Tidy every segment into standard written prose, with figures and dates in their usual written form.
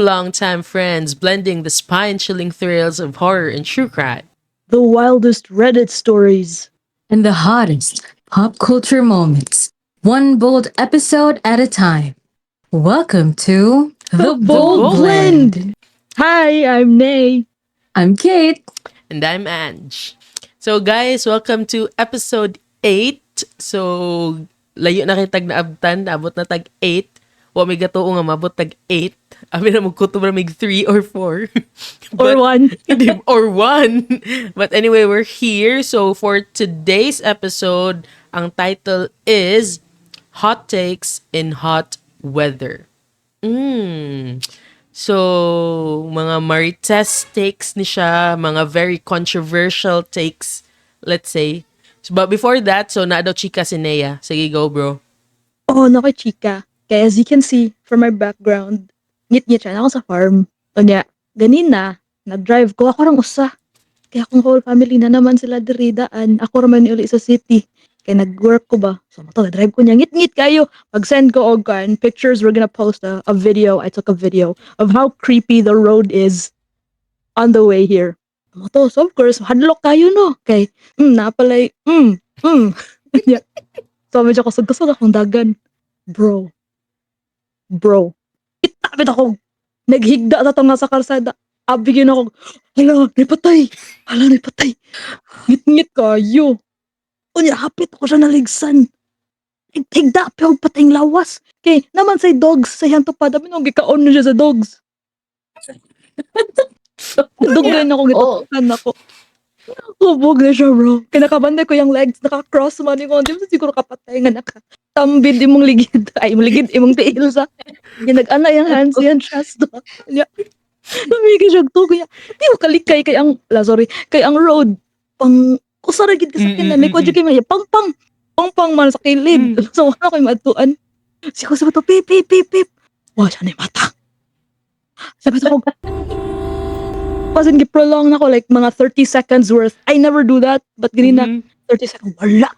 longtime friends, blending the spine-chilling thrills of horror and true crime. The wildest Reddit stories. And the hottest pop culture moments, one bold episode at a time. Welcome to The Bold Blend. Hi, I'm Nay. I'm Kate. And I'm Ange. So guys, welcome to episode 8. So, layo na kitag naabtan, naabot na tag 8. Wa may gatuo nga mabot tag 8. Abi na magkutob na mig 3 or 4. Or one. Or 1. But anyway, we're here. So for today's episode, ang title is Hot Takes in Hot Weather. So, mga Marites takes ni siya, mga very controversial takes, let's say. So, but before that, so na daw chika si Nea. Sige, go bro. Oh, chika. Kaya as you can see from my background, ngit-ngit siya na ako sa farm. O niya, ganina, nag-drive ko. Ako rang usa. Kaya kung whole family na naman sila diridaan, ako raman uli sa city. Kaya nag-work ko ba? So, drive ko niya. Ngit-ngit kayo. Pag-send ko og kan pictures, we're gonna post a video. I took a video of how creepy the road is on the way here. So, of course, hadlock kayo, no? Kay, napalay, Yeah. So, medyo kusog-kusog akong dagan. Bro. Itapit ako. Naghigda sa tanga sa kalsada. Abigin ako. Hala, napatay. Ngit-ngit kayo. Unya, hapit ako siya naligsan. Higda, pero patayng lawas. Kay, naman say dogs, sa yan tupad. Amin nung gikaon na siya sa dogs. Dugay na ako, gitutukan ako. Hubog na siya, bro. Kinakabanday ko yung legs, naka-cross man yung hindi mo siguro kapatay nga nakatambid imong ligid. Ay, imong tiil sa. Yung nag-ana yung hands, yan chest. Lumigay siya, tugo niya. Hindi mo kalikay kay ang, kay ang road. Pang, kusaragid ka sa kinan. May kwadyo kayo, pang man sa kilid. So, wala kayo matuan. Siya ko sa bato, pip. Wala siya na yung mata. Sabi ko, pasin gi-prolong na ko like mga 30 seconds worth. I never do that, but ganina 30 seconds, wala.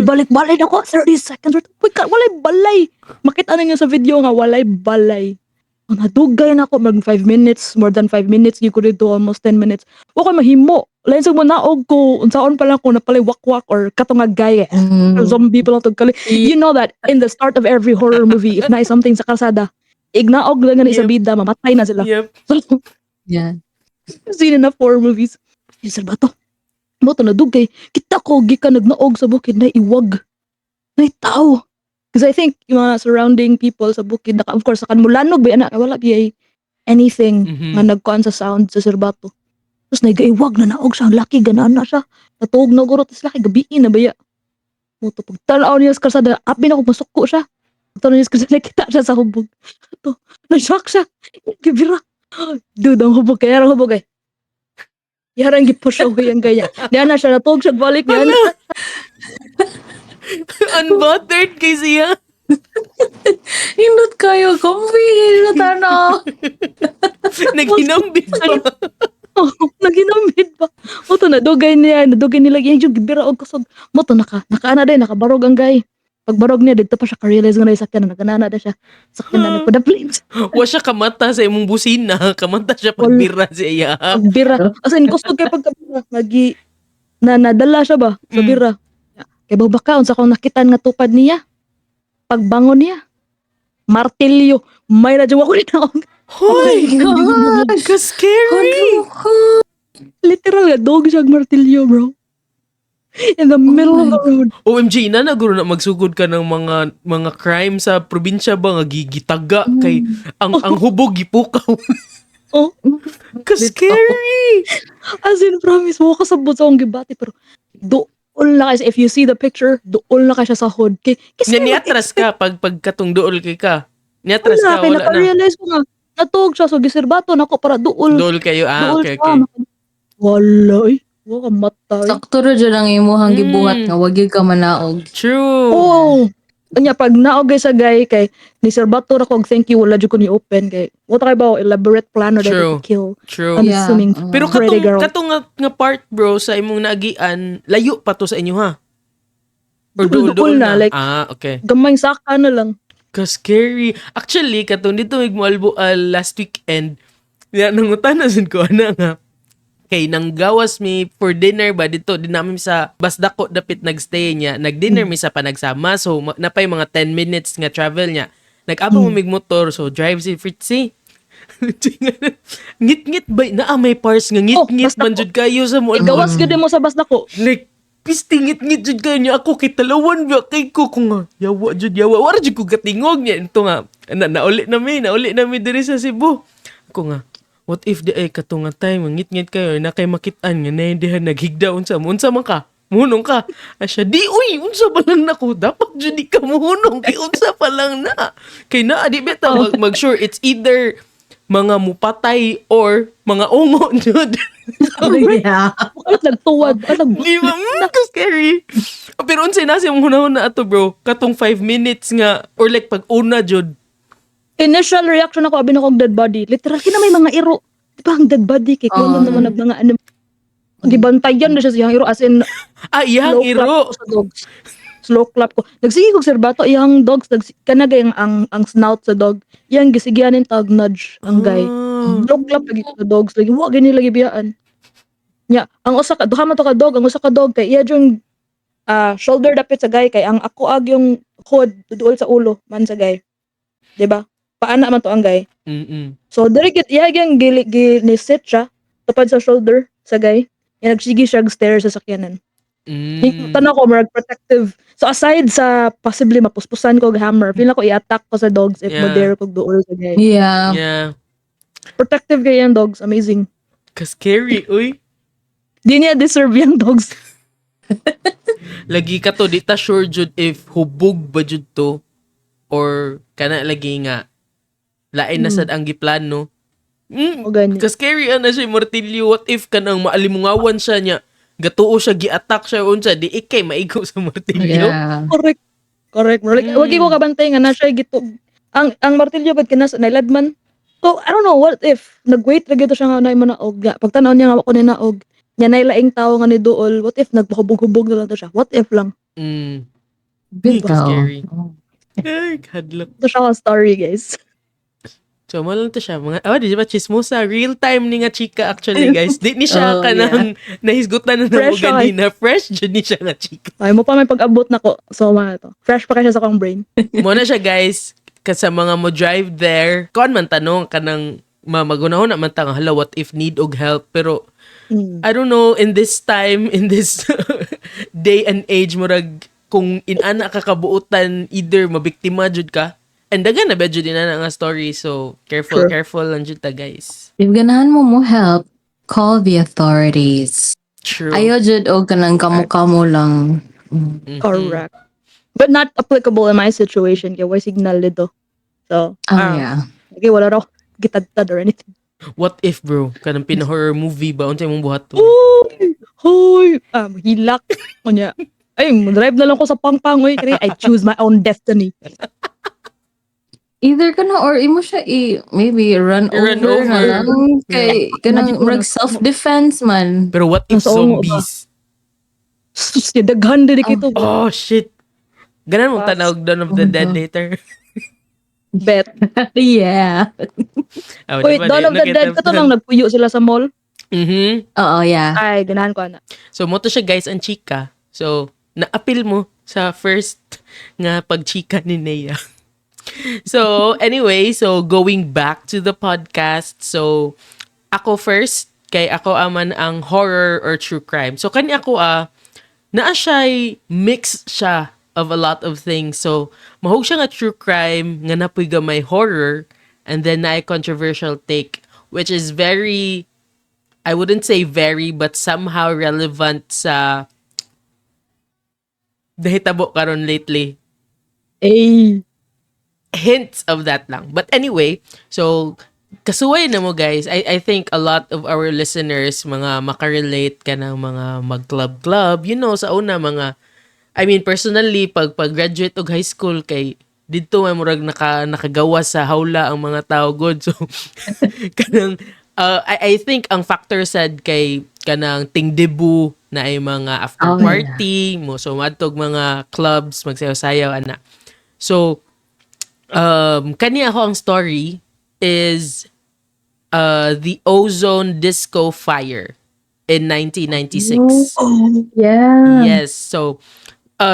Balik-balay na ko, 30 seconds worth. Walay balay. Makita na niyo sa video nga, walay balay. Nadugay na ako, mag 5 minutes, more than 5 minutes, you could do almost 10 minutes. Wako mahimo. Lain sa mo naog ko, unsaon pa lang ko, napalay wakwak or katungag gaya. Zombie pa lang tugkali. You know that in the start of every horror movie, if na something sa kalsada, ignaog lang na isa bida, mamatay na sila. Yep. So, Yeah. seen enough horror movies. Yung sa bato. Bato na dugay. Kita ko, gika nagnaog sa bukid na iwag. Na itaw. Because I think yung mga surrounding people sa bukid, of course, sakan mo lanog ba, wala ba anything nga nagkuhan sa sound sa Sirbato. Tapos nagaiwag na naog siya. Ang laki, ganaan na siya. Natuog na guro. Tapos laki, gabiin na ba ya? Muto, pag tanaw niya sa kalsada, apin ako, masuko siya. Pag tanaw niya sa kalsada, nakita siya sa hubog. Ito, na-shock siya. Gibira. Dude, ang hubog. Kaya ang hubog eh. Yarang gipush ako yung ganyan. Diyan na siya, natuog siya, balik yan. Unbuttered kay siya. Indot kayo, comfy. Tano. Naghinambit pa. Naginamit pa. Moto, nadugay nila. Yung gibira og kusog. Moto, nakaana din, nakabarog ang gay. Pagbarog niya, dito pa siya ka-realize nga na yung sakyan, naganana na siya. Sakyan na nagpada flames. Wa siya kamata sa imong busina. Kamata siya pagbira sa iya. Pagbira. As in, kusog kay pagkabira. Nadala siya ba sa bira. Kaya babakaon sa akong nakitaan nga tupad niya. Pagbangon niya. Martilyo. May radyo ako rin ako. Hoy! God! Ka-scary! Literal nga, dog siya martilyo, bro. In the middle of the road. OMG, naguro na magsugod ka ng mga crime sa probinsya ba nga gigitaga kay ang hubog gipukaw. Oh. Ka-scary! As in, promise mo, kasabot sa akong gibati. Pero, dool na kasi, if you see the picture, dool na ka siya sa hood. Kasi Niatras ka pagkatong dool kay ka. Niatras ka, kaya wala na. naka-realize ko nga, natuog siya, so gisirbato na ako para dool. Dool kayo, okay. Wala eh. Wala matay. Sakto ro dyan ang imuhang gibuhat nga, wag yun ka manaog. True. Oo. Kanya pag naog sa guy kay ni Sir Bato ra kog thank you wala jud ko ni open kay what kay ba elaborate plan or to kill. True. I'm Yeah. assuming Pero pretty girl. katong nga part bro sa imong naagian, layo pa to sa inyo ha. Or Duol dool na, like, okay. Gamay saka na lang. Ka-scary. Actually, katong dito migmualbo last weekend, nangutanan ko ana nga. Kay nang gawas mi for dinner ba dito din namin sa Basdako dapit nagstay niya. Nag-dinner mi sa panagsama. So napay mga 10 minutes nga travel niya. Nag-abang mo mig motor so drive si Fritzy. Ngit-ngit ba na may parts nga ngit-ngit Basdako. man jud kayo sa mo. Gawas gud mo sa Basdako. Like pistingit-ngit jud kayo niya ako kay talawan ba kay ko kung nga yawa jud yawa wala jud ko katingog niya ito nga nauli na mi diri sa Cebu. Ako nga what if di ay katunga time ngit-ngit kayo na kay makitaan nga naindihan naghigda unsa man ka munong ka asya di uy unsa pa lang nako dapat jud di ka munong kay unsa pa lang na kay na di beta mag sure it's either mga mupatay or mga ungo jud. Yeah. Alat nagtuwad. Di ba? Scary. Pero unsay nasi mong hunahon na ato bro katong 5 minutes nga or like pag una jud. Initial reaction ako, abi na kong dead body. Literal, kina may mga iro. Di ba ang dead body? Kaya kung ano naman ang mga ano. Gibantayan na siya sa iyang iro. As in, Iyang slow clap iro. ko sa dogs. Slow clap ko. Nagsige kong serbato, iyang dogs, kanagay ang snout sa dog. Iyang gisigyanin tag nudge ang guy. Slow clap lagi ko sa dogs. Lagi, wag gani lagi biyaan. Nya, ang usa ka, duha man to ka dog, ang usa ka dog, kay iya yung shoulder dapit sa guy, kay ang ako ag yung hood, duduol sa ulo, man sa guy. Diba? Paana man to ang guy. Mm-mm. So, dari kit iya gyang ginisit siya tupad sa shoulder sa guy. Yan nagsige siya stairs sa sakyanan. Tanaw ko marag protective. So aside sa possibly mapuspusan ko og hammer, pila ko i-attack ko sa dogs if Yeah. mo dare kog duol sa guy. Yeah. Yeah. Protective kay yung dogs, amazing. Ka-scary, uy. Di niya deserve yung dogs. Lagi ka to, di ta sure jud if hubog ba jud to or kana lagi nga lain na sad ang giplano. O ganyan. Ka-scary ana siya martilyo. What if kanang maalimungawan siya niya gatuo siya gi-attack siya unsa di ikay maigo sa martilyo. Yeah. Correct. Correct. Like, wag ko kabantay nga na siya gito. Ang martilyo gud kinas nailadman. So, I don't know, what if nag-wait ra gyud siya nga na manaog. Pagtanaw niya nga ako ni naog. Nya nay laing tawo nga ni duol. What if naghubog-hubog na lang to siya? What if lang? Bitaw. Scary. Ay, kadlok. Ito siya ang story, guys. So, mo lang to siya. Mga, di ba, chismosa. Real time ni nga chika actually, guys. Di ni siya Oh, kanang nahisgutan na Fresh mo siya, ganina. Fresh, dyan ni siya nga chika. Ay mo pa may pag-abot na ko. So, mga to. Fresh pa kasi sa kong brain. Muna siya, guys. Kasi mga mo drive there, kuan man tanong kanang magunahon naman tang hala, what if need og help? Pero, I don't know, in this time, in this day and age, murag, kung inana kakabuutan, either mabiktima jud ka, and dagan na bedyo din na nga story, so careful, Sure. careful lang jud ta, guys. If ganahan mo help, call the authorities. True. Ayaw jud og kanang kamo-kamo lang. Mhm. Correct. But not applicable in my situation. Kaya why signal dito. So, Oh, yeah. okay, wala raw gitad-tad or anything. What if, bro? Kanang pina-horror movie ba? Unsay mong buhat to? Uy! Hoy! Hilak. Kanya. Ay, drive na lang ko sa pangpang. Uy, kaya I choose my own destiny. Either ka na or imo siya maybe run Run over na over. lang. Kay kanang Imagine ko murag na- self-defense man. Pero what if Nasa ulo ba? zombies? Sus, daghan din kito. Oh, shit. Ganan mong Pas. tanawag Dawn of the Oh, Dead no. later. Bet. Yeah. Oh, Wait, Dawn of the Dead, kato lang nagpuyo sila sa mall. Mhm. Oo, yeah. Ay, ganahan ko na. So, mo to siya, guys, ang chika. So, na-appeal mo sa first nga pag-chika ni Nea. So, anyway, so going back to the podcast. So, ako first, kay ako aman ang horror or true crime. So, kani ako naa siya'y mix siya of a lot of things. So, mahog siya nga true crime, nga napoy gamay horror, and then na controversial take, which is very, I wouldn't say very, but somehow relevant sa dahitabo karon lately. Eh. Hints of that lang. But anyway, so kasuway na mo, guys. I think a lot of our listeners, mga makarelate ka ng mga mag-club-club. You know, sa una mga, I mean, personally, pag-graduate og high school, kay dito may murag nakagawa sa hawla ang mga tao good. So, kanang, I think ang factor sad kay kanang tingdebu na ay mga after Oh, yeah. party mo. So, madtog mga clubs, magsayaw-sayaw, ana. So, Kani ako ang story is the ozone disco fire in 1996. Oh. Yeah. Yes. So,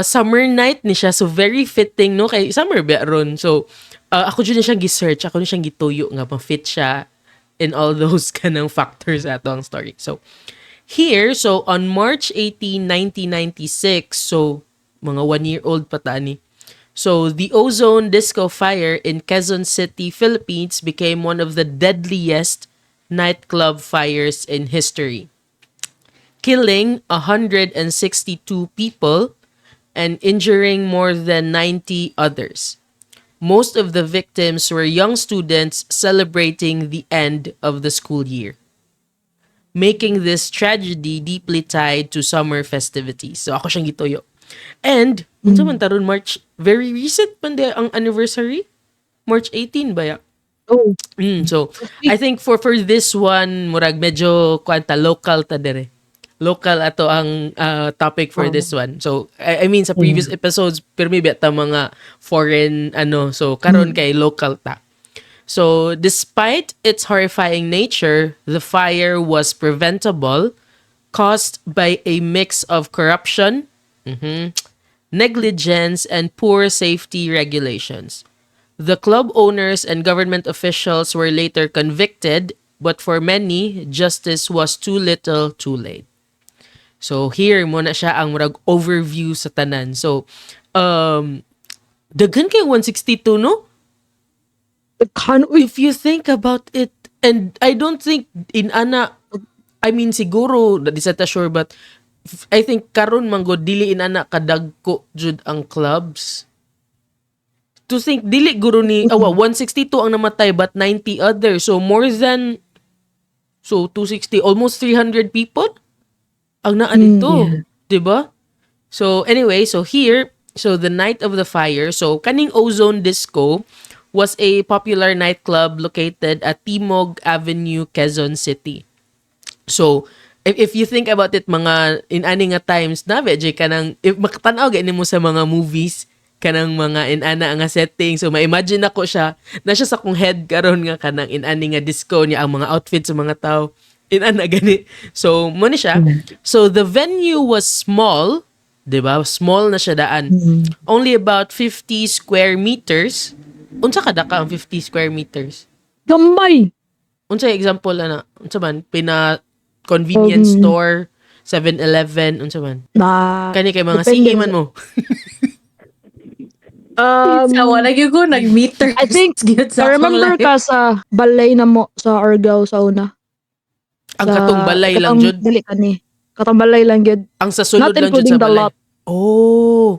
summer night ni siya. So, very fitting, no? Kay summer ba ron? So, ako dyan na siyang gi-search. Ako na siyang gituyo nga. Ma-fit siya in all those kanang factors ato ang story. So, here, so on March 18, 1996, so, mga 1-year-old pa ta ni. So, the ozone disco fire in Quezon City, Philippines became one of the deadliest nightclub fires in history, killing 162 people and injuring more than 90 others. Most of the victims were young students celebrating the end of the school year, making this tragedy deeply tied to summer festivities. So ako siyang gitoyo. And, unsa man taron March, very recent man di ang anniversary? March 18 ba ya? Oh. So, I think for this one, murag medyo kwanta local ta dire. Local ato ang topic for this one. So, I mean sa previous episodes, pero maybe ata mga foreign so karon kay local ta. So, despite its horrifying nature, the fire was preventable, caused by a mix of corruption, negligence, and poor safety regulations. The club owners and government officials were later convicted, but for many, justice was too little, too late. So here mo na siya ang murag overview sa tanan. So daghan kay 162, no? If you think about it, and I don't think in ana, I mean siguro di sa ta sure, but I think karon man gud dili in ana kadagko jud ang clubs. To think dili guro ni 162 ang namatay but 90 others, so more than 260, almost 300 people ang naa dito, diba? So anyway, so here, so the night of the fire, so kaning Ozone Disco was a popular nightclub located at Timog Avenue, Quezon City. So if you think about it, mga in-ani nga times na medyo kanang if makatanaw gani mo sa mga movies kanang mga in-ana nga setting, so ma-imagine ako siya na siya sa kong head karon nga kanang in-ani nga disco niya ang mga outfits sa mga tao in-ana gani. So mo ni siya. So the venue was small, 'di ba? Small na siya daan. Only about 50 square meters. Unsa kada ka ang 50 square meters? Gamay. Unsa example unsa man convenience store, 7-Eleven, unsa man. Kani kay mga Depende sige man mo. Sawa lagi ko nag-meter. I think, remember ka sa balay na mo sa Argao sa una? Ang katong balay lang jud. Dili ka ni. Katong balay lang jud. Ang sa sulod Not lang jud including sa the balay. lot. Oh.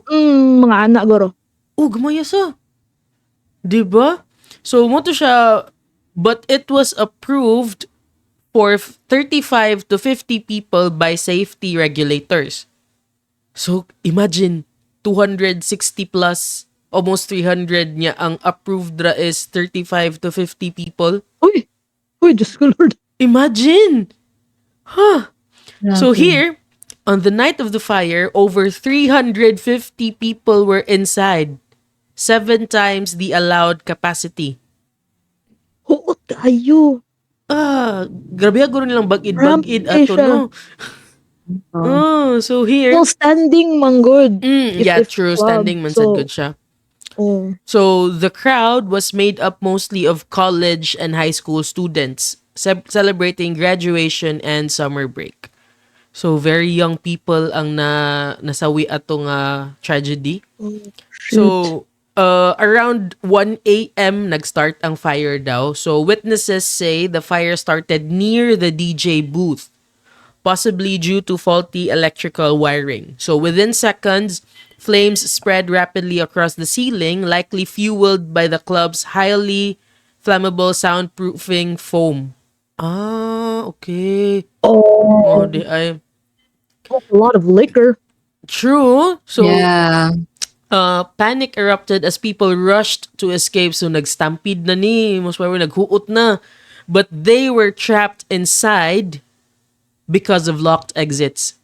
Mga anak goro. Oh, gamaya sa. Diba? So, mo to siya, but it was approved for 35 to 50 people by safety regulators. So, imagine, 260 plus, almost 300 niya, ang approved ra is 35 to 50 people. Uy, Diyos ko Lord. Imagine! Huh. So here, on the night of the fire, over 350 people were inside. 7 times the allowed capacity. Oo, tayo. Grabe aguro nilang bagid-bagid Grabe ato, siya. no? So here, Well, standing man good. yeah, If true. club, Standing man sad so- good siya. Oh. So the crowd was made up mostly of college and high school students celebrating graduation and summer break. So very young people ang nasawi atong tragedy. So around 1 a.m. nag-start ang fire daw. So witnesses say the fire started near the DJ booth, possibly due to faulty electrical wiring. So within seconds, flames spread rapidly across the ceiling, likely fueled by the club's highly flammable soundproofing foam. Okay. Oh, Di ay. a lot of liquor. True. So, Yeah. panic erupted as people rushed to escape. So, nag-stampede na ni. Most probably, naghuot na. But they were trapped inside because of locked exits.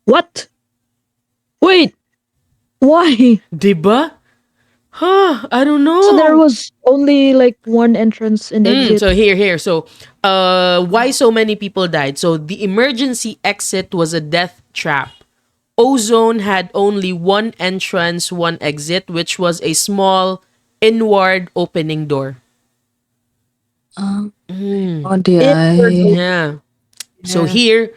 What? Wait. Why? Diba? I don't know. So there was only like one entrance and exit. So here. So, why so many people died? So the emergency exit was a death trap. Ozone had only one entrance, one exit, which was a small inward opening door. Oh, di ay. Yeah. So here,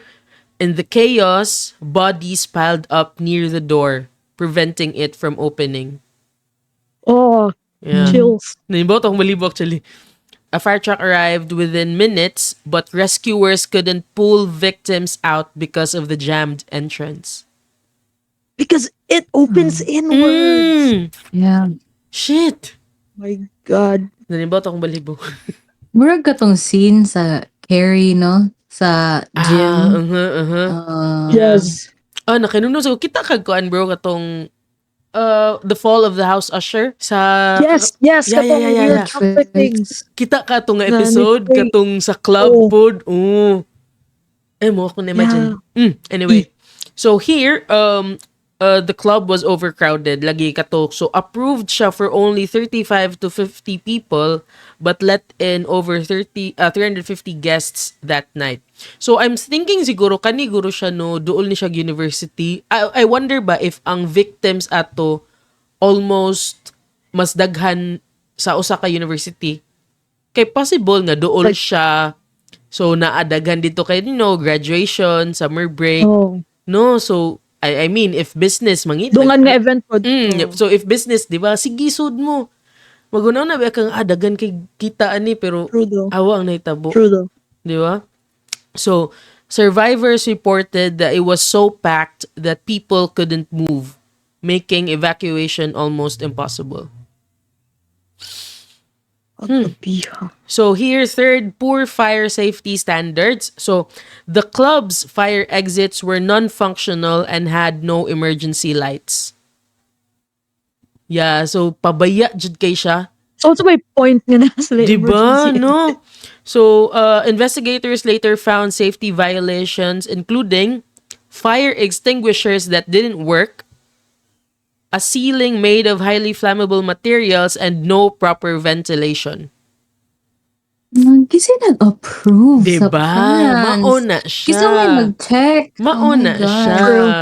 in the chaos, bodies piled up near the door, preventing it from opening. Oh, Yeah. chills. Naimbaw tong malibok actually. A fire truck arrived within minutes, but rescuers couldn't pull victims out because of the jammed entrance. Because it opens inwards. Mm, Yeah. shit. My God. Naimbaw tong malibok. Murag ka tong scene sa Carrie, no? Sa gym. Yes. Nakinuno. So, kita kag kuan bro katong The Fall of the House Usher sa Yes, yes. Yeah, Katong weird yeah. traffic things. kita ka tong nga Na episode ni-play. katong sa club Oh. pod. Mo ako na-imagine. Anyway, so here the club was overcrowded lagi kato. So approved siya for only 35 to 50 people but let in over 350 guests that night. So I'm thinking siguro kaniguro siya no duol ni siya university. I wonder ba if ang victims ato almost mas daghan sa usa ka university. Kay possible nga duol siya. So naadagan dito kay graduation, summer break. Oh. No, so I mean if business mangita. Dungan nga event po. So if business, 'di ba? Sige sud mo. Magunaw na ba kang dagan kay kita ani pero True though. awa ang nahitabo, True though. 'di ba? So survivors reported that it was so packed that people couldn't move, making evacuation almost impossible. Pagkapiha. So here, third, poor fire safety standards. So the club's fire exits were non-functional and had no emergency lights. Yeah, so pabaya jud kay siya. So also may point nga na sila Diba? emergency. No? So investigators later found safety violations including fire extinguishers that didn't work, a ceiling made of highly flammable materials, and no proper ventilation. Kasi nag-approve sa Diba? plans. Mauna siya. Kasi may mag-check. Mauna Oh my God. siya.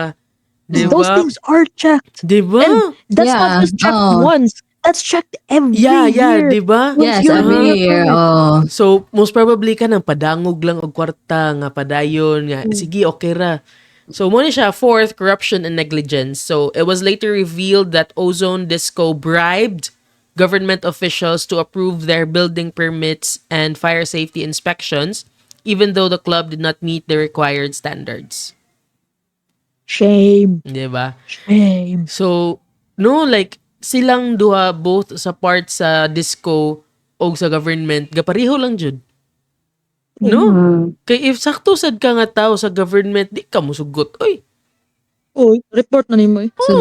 Diba? Those things are checked. Diba? And that's Yeah, not just checked oo. once. That's checked every Yeah, year. diba? Yes, You're every here year. for it. Oh. So, most probably ka nang padangog lang og kwarta nga padayon nga. Sige, okay ra. So, mo ni siya, fourth, corruption and negligence. So, it was later revealed that Ozone Disco bribed government officials to approve their building permits and fire safety inspections, even though the club did not meet the required standards. Shame. Diba? Shame. So, no, like, silang duha both sa part sa disco o sa government, gapareho lang jud. No? Kay if sakto sad ka nga tao sa government, di ka musugot. Oy, Uy, report na nimo eh. So,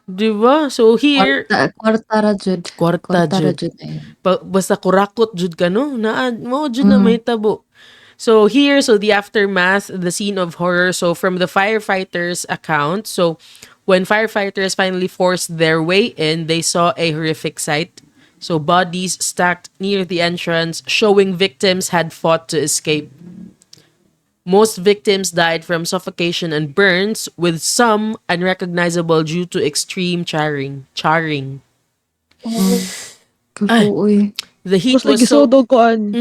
di ba? So here, kwarta ra jud. kwarta Kwarta ra jud. jud. Ayun. Basta kurakot jud ka, no? Mo jud na may tabo. So here, so the aftermath, the scene of horror. So from the firefighters' account, so when firefighters finally forced their way in, they saw a horrific sight. So bodies stacked near the entrance, showing victims had fought to escape. Most victims died from suffocation and burns, with some unrecognizable due to extreme charring. Kapuoy. The heat Tapos was lagi so so koan.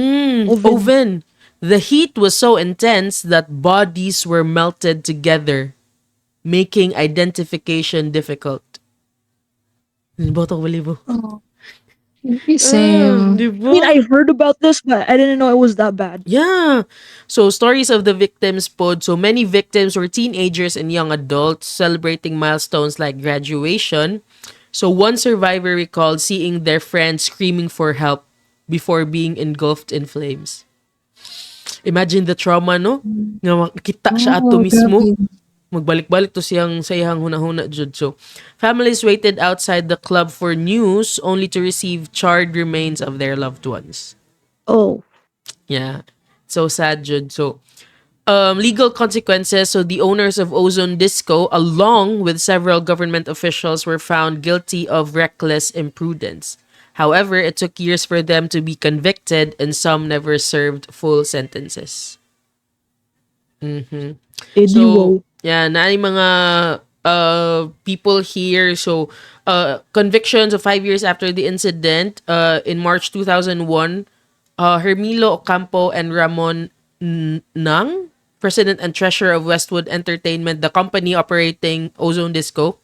oven. The heat was so intense that bodies were melted together, making identification difficult. Botong balibo. Same. I mean, I heard about this, but I didn't know it was that bad. Yeah. So stories of the victims pod. So many victims were teenagers and young adults celebrating milestones like graduation. So one survivor recalled seeing their friends screaming for help before being engulfed in flames. Imagine the trauma, no? Nga makita siya ato mismo. grabe. Magbalik-balik to siyang sayang huna-huna jud. So, families waited outside the club for news only to receive charred remains of their loved ones. Oh. Yeah. So sad jud. So, legal consequences. So the owners of Ozone Disco, along with several government officials, were found guilty of reckless imprudence. However, it took years for them to be convicted, and some never served full sentences. Eddie So, Wo. yeah, na yung mga people here. So, convictions of 5 years after the incident, in March 2001, Hermilo Ocampo and Ramon Nang, president and treasurer of Westwood Entertainment, the company operating Ozone Disco,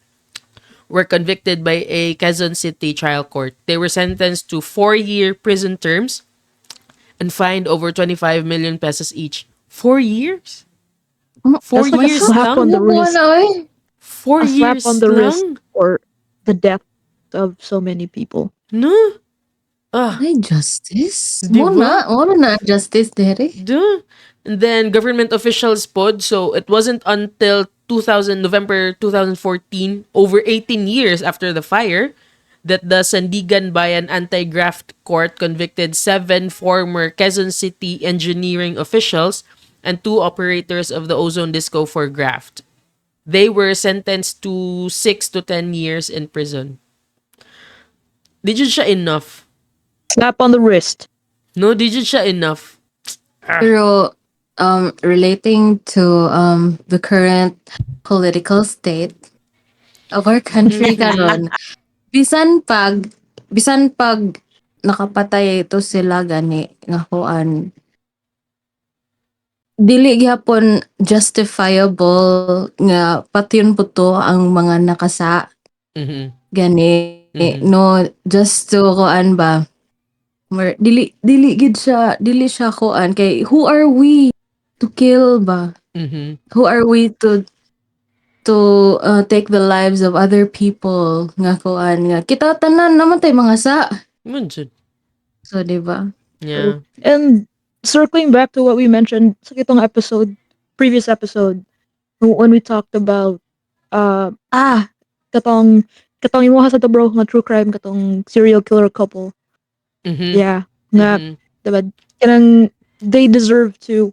were convicted by a Quezon City trial court. They were sentenced to 4-year prison terms and fined over 25 million pesos each. 4 years? 4 That's like a years slap on lang? the wrist. Four A slap years on the wrist lang? for the death of so many people. No? Ah, Ay, justice. Di ba? Mo na justice dere. duh. And then government officials pod. So it wasn't until November 2014, over 18 years after the fire, that the Sandigan Bayan Anti-Graft Court convicted 7 former Quezon City engineering officials and 2 operators of the Ozone Disco for graft. They were sentenced to 6 to 10 years in prison. Di jud siya enough. Slap on the wrist. No, di jud siya enough. Pero relating to the current political state of our country karon, bisan pag nakapatay ito sila gani nga kuan, dili gyapon justifiable nga patyon po to ang mga nakasa Mhm. gani. Mhm. No, just to kuan ba, dili siya kuan kay who are we to kill ba? Mhm. Who are we to take the lives of other people nga kuan nga kita tanan naman tay mga sa. Man jud. So di ba? Yeah. And circling back to what we mentioned sa itong previous episode, when we talked about katong imuha sa to bro nga true crime katong serial killer couple. Mhm. Yeah, nga Mhm. diba, kanang they deserve to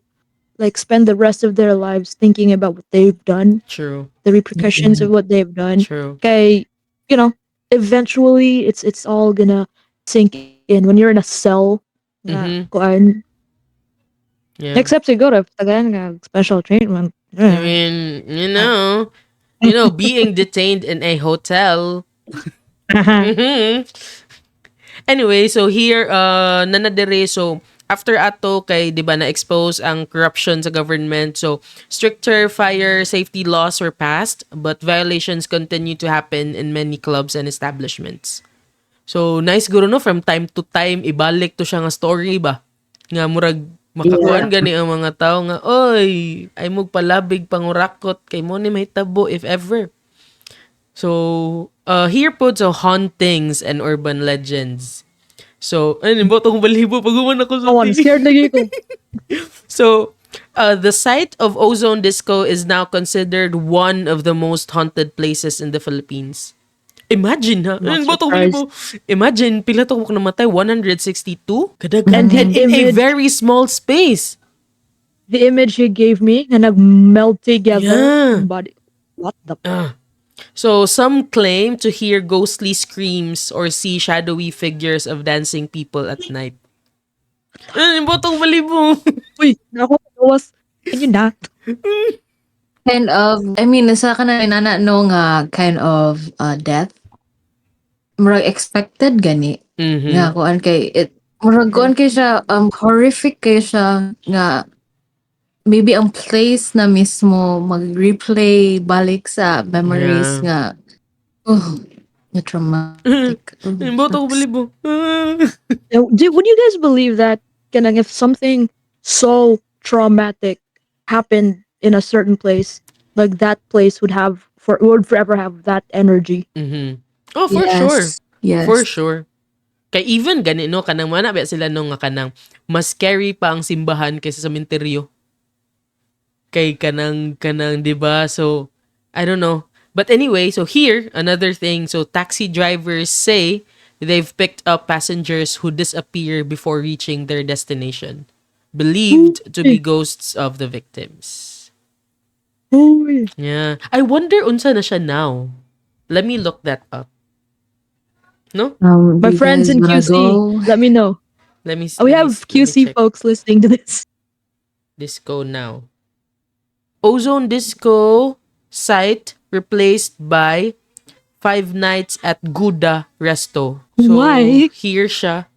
like spend the rest of their lives thinking about what they've done, True. the repercussions of what they've done. True. Kay, eventually it's all gonna sink in when you're in a cell. Nga, Mhm. kuan, Yeah. except siguro if tagayan nga special treatment. I mean, being detained in a hotel. Mhm. Anyway, so here, nanadere, so after ato kay, di ba, na-expose ang corruption sa government, so stricter fire safety laws were passed, but violations continue to happen in many clubs and establishments. So, nice guro no, from time to time, ibalik to siya nga story ba? Nga murag makakuan gani ang mga tao nga, oy, ay palabig pangurakot, kay mo ni mahitabo if ever. So, here po, so hauntings and urban legends. So, ayun, ba itong balibo pag human ako sa Oh, I'm scared na ko. So, the site of Ozone Disco is now considered one of the most haunted places in the Philippines. Imagine ha. Not Ayun, ba itong balibo? Imagine, pila to kung namatay? 162? Kadaghan And the in a image- very small space. The image he gave me na nag-melt together Yeah. ang body. What the So, some claim to hear ghostly screams or see shadowy figures of dancing people at night. Ayun, ba itong balibo? Uy, ako was can you not? Kind of, I mean, sa kana inana no nga kind of death. Murag expected gani. Mhm. Nga kuan kay murag kuan kay siya horrific kay siya nga maybe ang place na mismo mag-replay balik sa memories nga na traumatic. Ayun, ba itong balibo? Would you guys believe that kanang if something so traumatic happened in a certain place, like that place would forever have that energy. Mhm. Oh, for sure. Yes. For sure. Kay even gani no kanang mana ba sila no nga kanang mas scary pa ang simbahan kaysa sa sementeryo. Kay kanang 'di ba? So I don't know. But anyway, so here another thing. So taxi drivers say they've picked up passengers who disappear before reaching their destination. believed to be ghosts of the victims. Uy. Yeah. I wonder unsa na siya now. Let me look that up. No? My You friends guys in wanna QC, go? let me know. Let me We let me- have let me QC check. folks listening to this. Disco now. Ozone Disco site replaced by Five Nights at Gouda Resto. So, Why? here siya.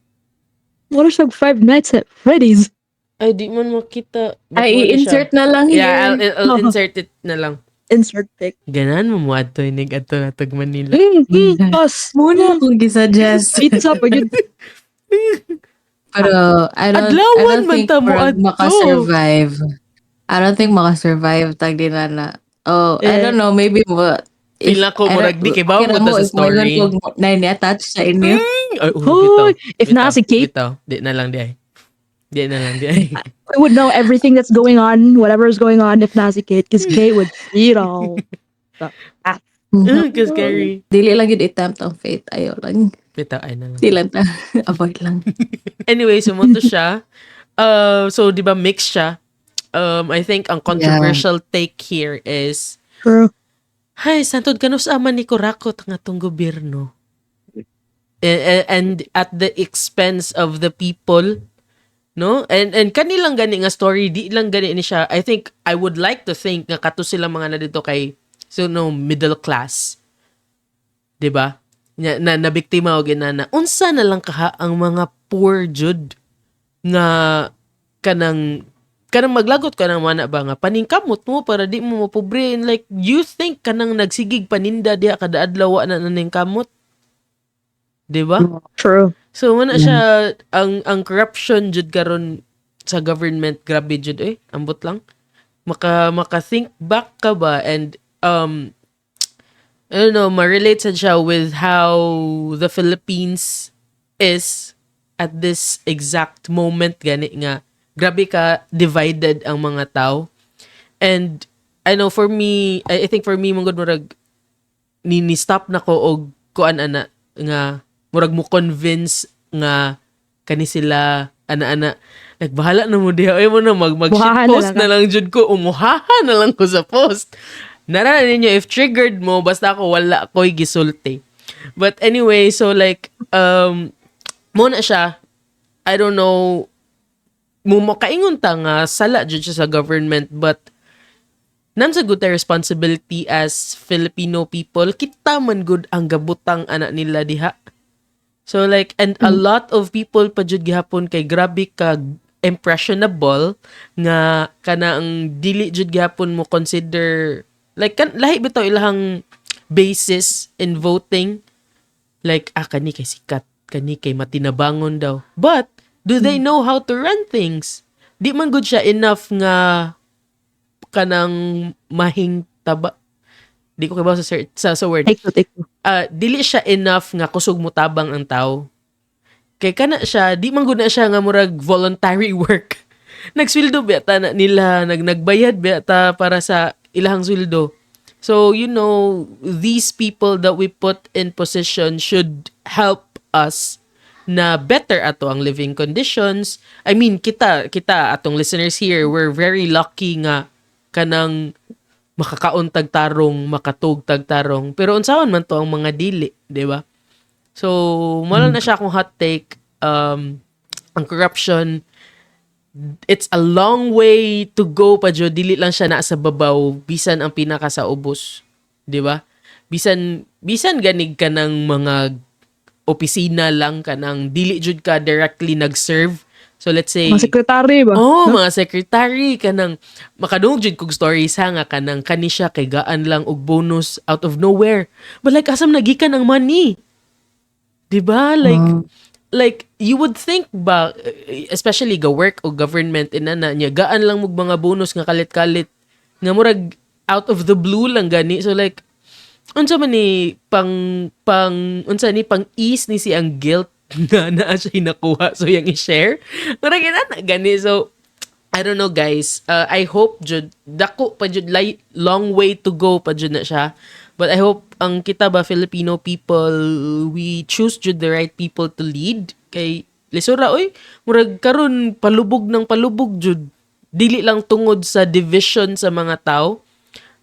What are 5 nights at Freddy's? Ay, di man makita. Ba't Ay, wala siya? i-insert na lang Yeah, here. I'll insert it na lang. Insert pic. Ganan mo mo ato inig ato natag Manila. Boss. Muna akong gisuggest. Pizza pa yun. Pero I Adlawan don't man think ta mo murag adto. makasurvive. I don't think makasurvive tag din na. Oh, I don't know, maybe mo Feel na ko murag di kay bawo okay mo ta sa if mo story. kung na-attach sa inyo. Ay, Hoy, if na si Kate, Bitaw. Di na lang di ay. Di na lang di ay. we would know everything that's going on, whatever is going on if Nazi Kate, because Kate would see it all. Cause scary. Dili lang yun attempt ang fate. Ayaw lang. Bitaw ay na lang. Di lang ta. Avoid lang. Anyway, sumunto siya. So, di ba, mix siya. I think ang controversial take here is, True. hay, santod kanus aman ni Kurakot nga tong gobyerno. And at the expense of the people, no? And kanilang gani nga story, di lang gani ni siya. I think, I would like to think nga kato sila mga na dito kay, so no, middle class. Di ba? Na nabiktima o ginana. Unsa na lang kaha ang mga poor jud nga kanang maglagot ka ng mana ba nga paningkamot mo para di mo mapobre. And like, you think kanang nagsigig paninda diha kada adlaw wa na naning kamot? Di ba? True. So, wala siya, ang corruption jud karon sa government, grabe jud ambot lang. Maka-think back ka ba and, I don't know, ma-relate sad siya with how the Philippines is at this exact moment gani nga grabe ka divided ang mga tao. And I know for me, I think for me mong murag ni stop na ko og kuan ana nga murag mo convince nga kani sila ana like bahala na mo diha ay mo na mag Muhahan na post lang na lang jud ko umuhaha na lang ko sa post. Nara ninyo if triggered mo basta ako wala ko'y gisulti. But anyway, so like mo na siya, I don't know, mo makaingon ta nga sala jud siya sa government, but namsa good ta responsibility as Filipino people, kita man good ang gabutang anak nila diha. So like, and a lot of people pa jud gihapon kay grabe ka impressionable nga kanang dili jud gihapon mo consider like lahi bitaw ilahang basis in voting. Like, kani kay sikat, kani kay matinabangon daw. But, do they know how to run things? Di man good siya enough nga kanang mahing taba. Di ko kabaw sa word. Take two. Dili siya enough nga kusog mo tabang ang tao. Kay kana siya, di man gud na siya nga murag voluntary work. Nagsweldo beta na nila, nagbayad beta para sa ilahang sweldo. So, you know, these people that we put in position should help us na better ato ang living conditions. I mean, kita atong listeners here, we're very lucky nga kanang makakaon tagtarong, makatug tagtarong. Pero unsaon man to ang mga dili, di ba? So, wala na siya akong hot take. Ang corruption, it's a long way to go pa jo, dili lang siya na sa babaw bisan ang pinaka sa ubos, di ba? Bisan ganig ka ng mga opisina lang ka ng dili jud ka directly nag-serve. So let's say Mga sekretary ba? mga secretary ka ng makadungog jud kog stories ha nga kanang kani siya kay gaan lang og bonus out of nowhere. But like asam nagikan ang money? 'Di ba? Like you would think ba especially ga work o government inana niya gaan lang mog mga bonus nga kalit-kalit nga murag out of the blue lang gani. So like unsa man ni pang unsa ni pang ease ni si ang guilt nga naa siya nakuha so yang i-share. Murag inana gani. So I don't know guys. I hope jud dako pa jud long way to go pa jud na siya. But I hope ang kita ba Filipino people, we choose jud the right people to lead. Kay lisura oy, murag karon palubog ng palubog jud. Dili lang tungod sa division sa mga tao,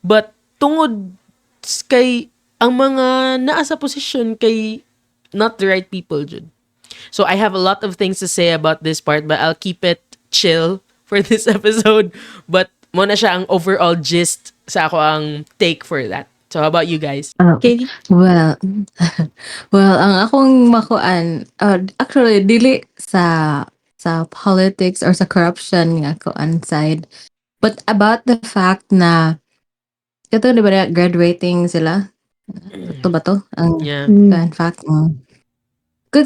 but tungod kay ang mga naa sa posisyon kay not the right people jud. So I have a lot of things to say about this part, but I'll keep it chill for this episode. But mo na siya ang overall gist sa ako ang take for that. So how about you guys? Katie? Well, well, ang akong makuan, actually, dili sa politics or sa corruption nga kuan side. But about the fact na, ito di ba na graduating sila? Ito ba to? Ang Yeah. kuan fact.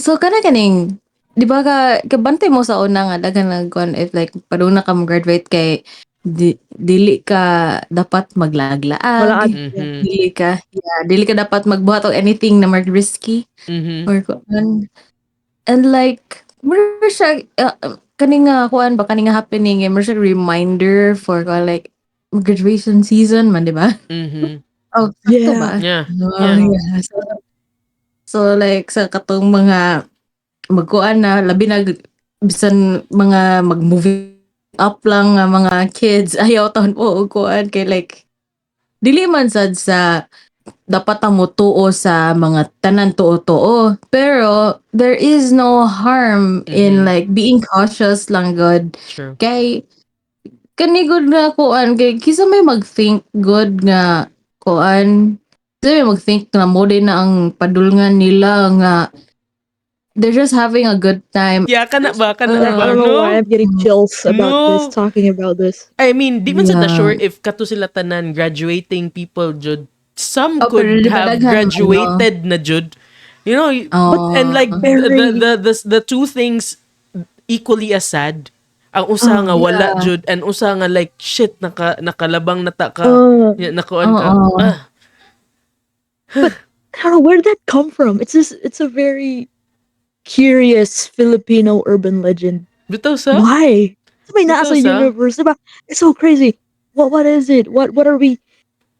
So, kaning, di ba kabantay mo sa una nga, dagan nagkuan, if like, padung na ka graduate kay, dili ka dapat maglaglaag. Wala Mhm. Dili ka dapat magbuhat og anything na mag risky Mhm. or kuan. And like more siya kani nga kuan ba kani nga happening more siya reminder for like graduation season man di ba? Mhm. Oh, sakto Yeah. ba? Yeah. Oh, Yeah. yeah. So like sa katong mga magkuan na labi na bisan mga mag-movie up lang nga mga kids ayaw taon po og kuan kay like dili man sad sa dapat ang mutuo sa mga tanan tuo-tuo. Pero there is no harm in Mhm. like being cautious lang good. True. Kay kani good nga kuan kay kisa may mag-think good nga kuan. Kisa may mag-think na mo din na ang padulngan nila nga they're just having a good time. Yeah, kana ba? Kana Like, I ba? don't know why No? I'm getting chills about No. this, talking about this. I mean, di man sad na Yeah. sure if kato sila tanan graduating people jud. Some Oh, pero could di ba have daghan, graduated na jud. You know, Oh. and like Very- the two things equally as sad. Ang usa nga wala Yeah. jud and usa nga like shit nakalabang nata ka. Yeah, nakuan ka. Oo. I don't know, where did that come from? It's a very curious Filipino urban legend. Bitaw sa? Why? May Because, nasa universe, diba? It's so crazy. What is it? What are we?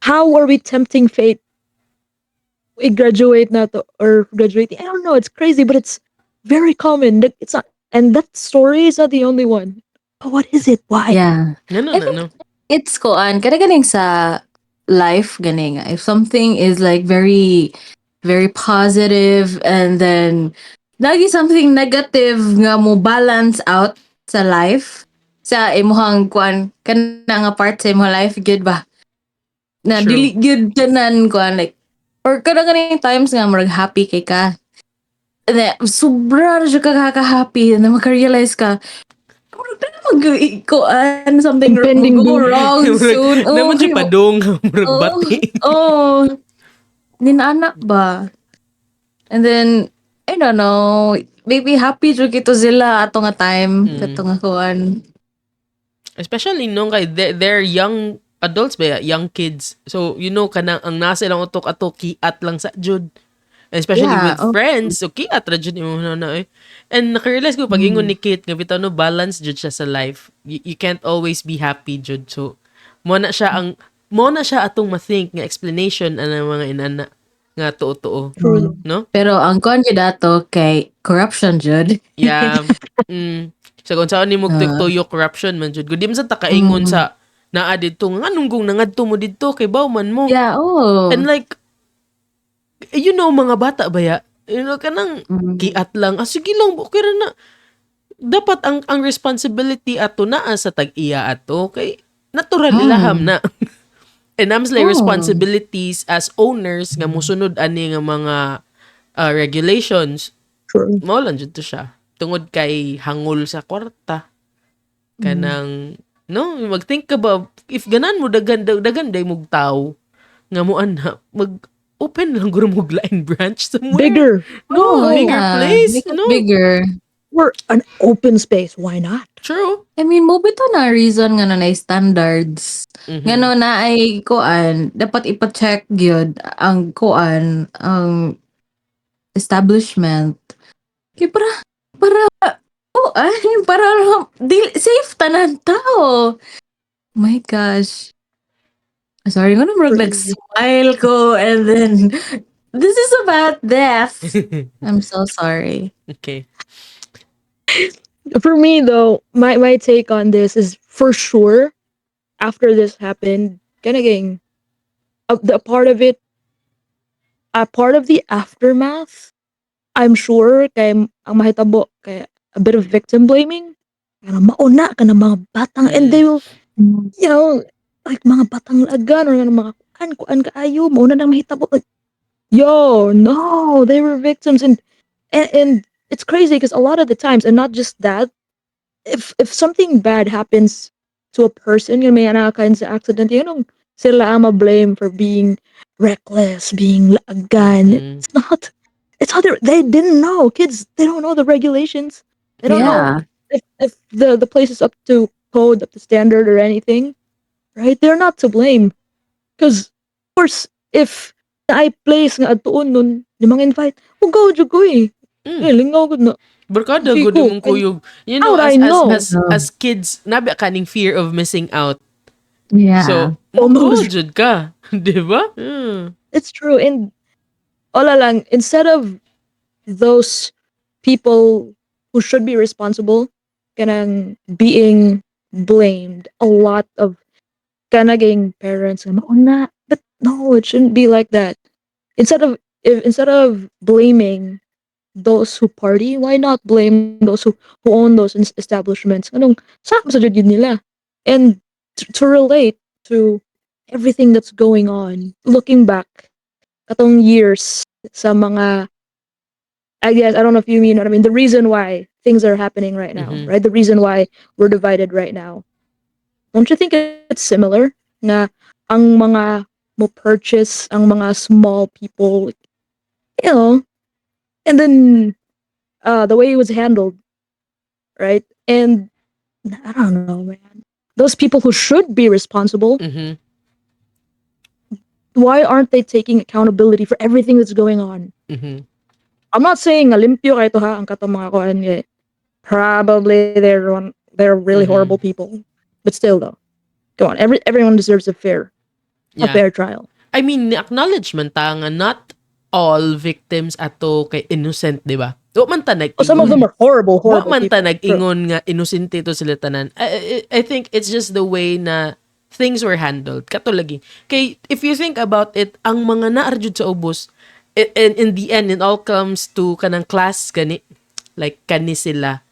How are we tempting fate? We graduate na to, or graduating. I don't know. It's crazy, but it's very common. It's not, and that story is not the only one. But what is it? Why? Yeah. No. It's kuan kada ganing sa life ganing if something is like very very positive and then lagi something negative nga mo balance out sa life sa imong kuan kana nga part sa imong life good ba na True. dili good tanan kuan like or kada ganing times nga murag happy kay ka na sobra na siya ka-happy na maka-realize ka mag-kuan something Impending go doom. wrong soon. Naman siya padong murag Oh. bati. Oh, ninaanak ba? And then, I don't know, maybe happy jud kito sila ato nga time, ato nga kuan. Especially nung kay they're young adults ba, young kids. So, you know, kanang ang nasa ilang utok ato kiat lang sa jud. Especially Yeah, with friends. So, kiat ra jud imo na eh. And nakarealize ko, pag ingon ni Kate, nga bitaw no, balance jud siya sa life. You can't always be happy jud. So, mo na siya atong ma-think nga explanation ang mga inana nga tuo-tuo. True. No? Pero ang kuan jud ato kay corruption jud. Yeah. So, kung saan ni mo tuyo corruption man jud. Di man sa takaingon sa naa didto nga anong kung nangadto mo didto kay bawman mo. Yeah, oh. And like, you know, mga bata ba ya? You know, kanang kiat lang. Sige lang, okay ra na. Dapat ang responsibility ato naa sa tag-iya ato. Kay, natural ilaham na. And nams like responsibilities as owners nga musunod ani nga mga regulations. True. Mao lang jud to siya. Tungod kay hangol sa kwarta. Kanang, no, mag-think ka ba, if ganan mo, dagan day mong tao, nga mo ana, mag-open lang guro mong line branch somewhere. Bigger. No, bigger yeah. place. Make it No? bigger. Or an open space. Why not? True. I mean, mo bito na reason nga na standards. Mhm. Ngano na ay kuan, dapat ipa-check gyud ang kuan, ang establishment. Kaya para safe tanan tao. My gosh. Sorry, nga naman nag-smile ko and then this is about death. I'm so sorry. Okay. For me though, my take on this is for sure after this happened, kind of getting the part of it, a part of the aftermath. I'm sure kay ang mahitabo kay a bit of victim blaming. Kana mauna ka ng mga batang and Mm. they will, you know, like mga batang lagan or mga kuan kaayo mauna nang mahitabo like, yo, no, they were victims and it's crazy because a lot of the times and not just that, if something bad happens to a person, yung may kinds of accident, you know, sila ang blame for being reckless, being lagan. Mm. It's not they didn't know. Kids, they don't know the regulations. They don't know Yeah. if the place is up to code, up to standard or anything, right? They're not to blame. Because, of course, if na ay place nga adtuon nun, yung mga invite, go jud ko eh. Mm. Lingaw gud na. Barkada Di gud ko. imong kuyog. You How know, would I know? as kids, nabi kaning fear of missing out. Yeah. So, Almost. jud ka. Di ba? Mm. It's true. And wala lang, instead of those people who should be responsible kanang being blamed, a lot of kanaging parents nga mauna. But no, it shouldn't be like that. Instead of blaming those who party, why not blame those who own those establishments? Anong sa jud yun nila? And to relate to everything that's going on, looking back, katong years sa mga, I guess, I don't know if you mean what I mean, the reason why things are happening right now, Mhm. right? The reason why we're divided right now. Don't you think it's similar na ang mga mo purchase, ang mga small people, you know, and then the way it was handled, right? And I don't know, man. Those people who should be responsible, Mhm. why aren't they taking accountability for everything that's going on? Mhm. I'm not saying nga limpyo kayo to ha, ang katong mga kuan nga. Probably they're really horrible Mhm. people. But still though, come on, everyone deserves a Yeah. fair trial. I mean, acknowledgement ta nga not all victims ato kay innocent, di ba? Wa man ta Oh, some of nag-ingon. them are horrible, Wa horrible man ta people. True. nag-ingon nga inosente to sila tanan. I think it's just the way na things were handled. Kato lagi. Kay if you think about it, ang mga naarjud sa ubos, and in the end, it all comes to kanang class gani. Like, kani sila.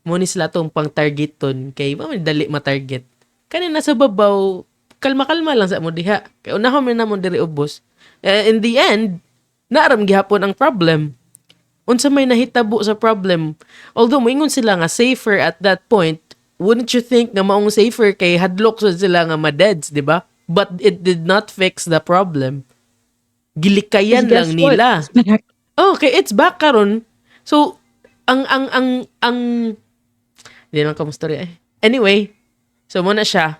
Mo ni sila tong pang targeton kay dali ma-target. Kani nasa babaw, kalma-kalma lang sa mo diha. Kay unahon man namon diri ubos. In the end, naaram gihapon ang problem. Unsa may nahitabo sa problem. Although moingon sila nga safer at that point, wouldn't you think nga maong safer kay hadlok sa sila nga madeds, di ba? But it did not fix the problem. 'Cause Gilikayan guess lang what? nila. It's back. Okay, it's back karon. So, ang hindi lang kamustorya eh. Anyway, so muna siya.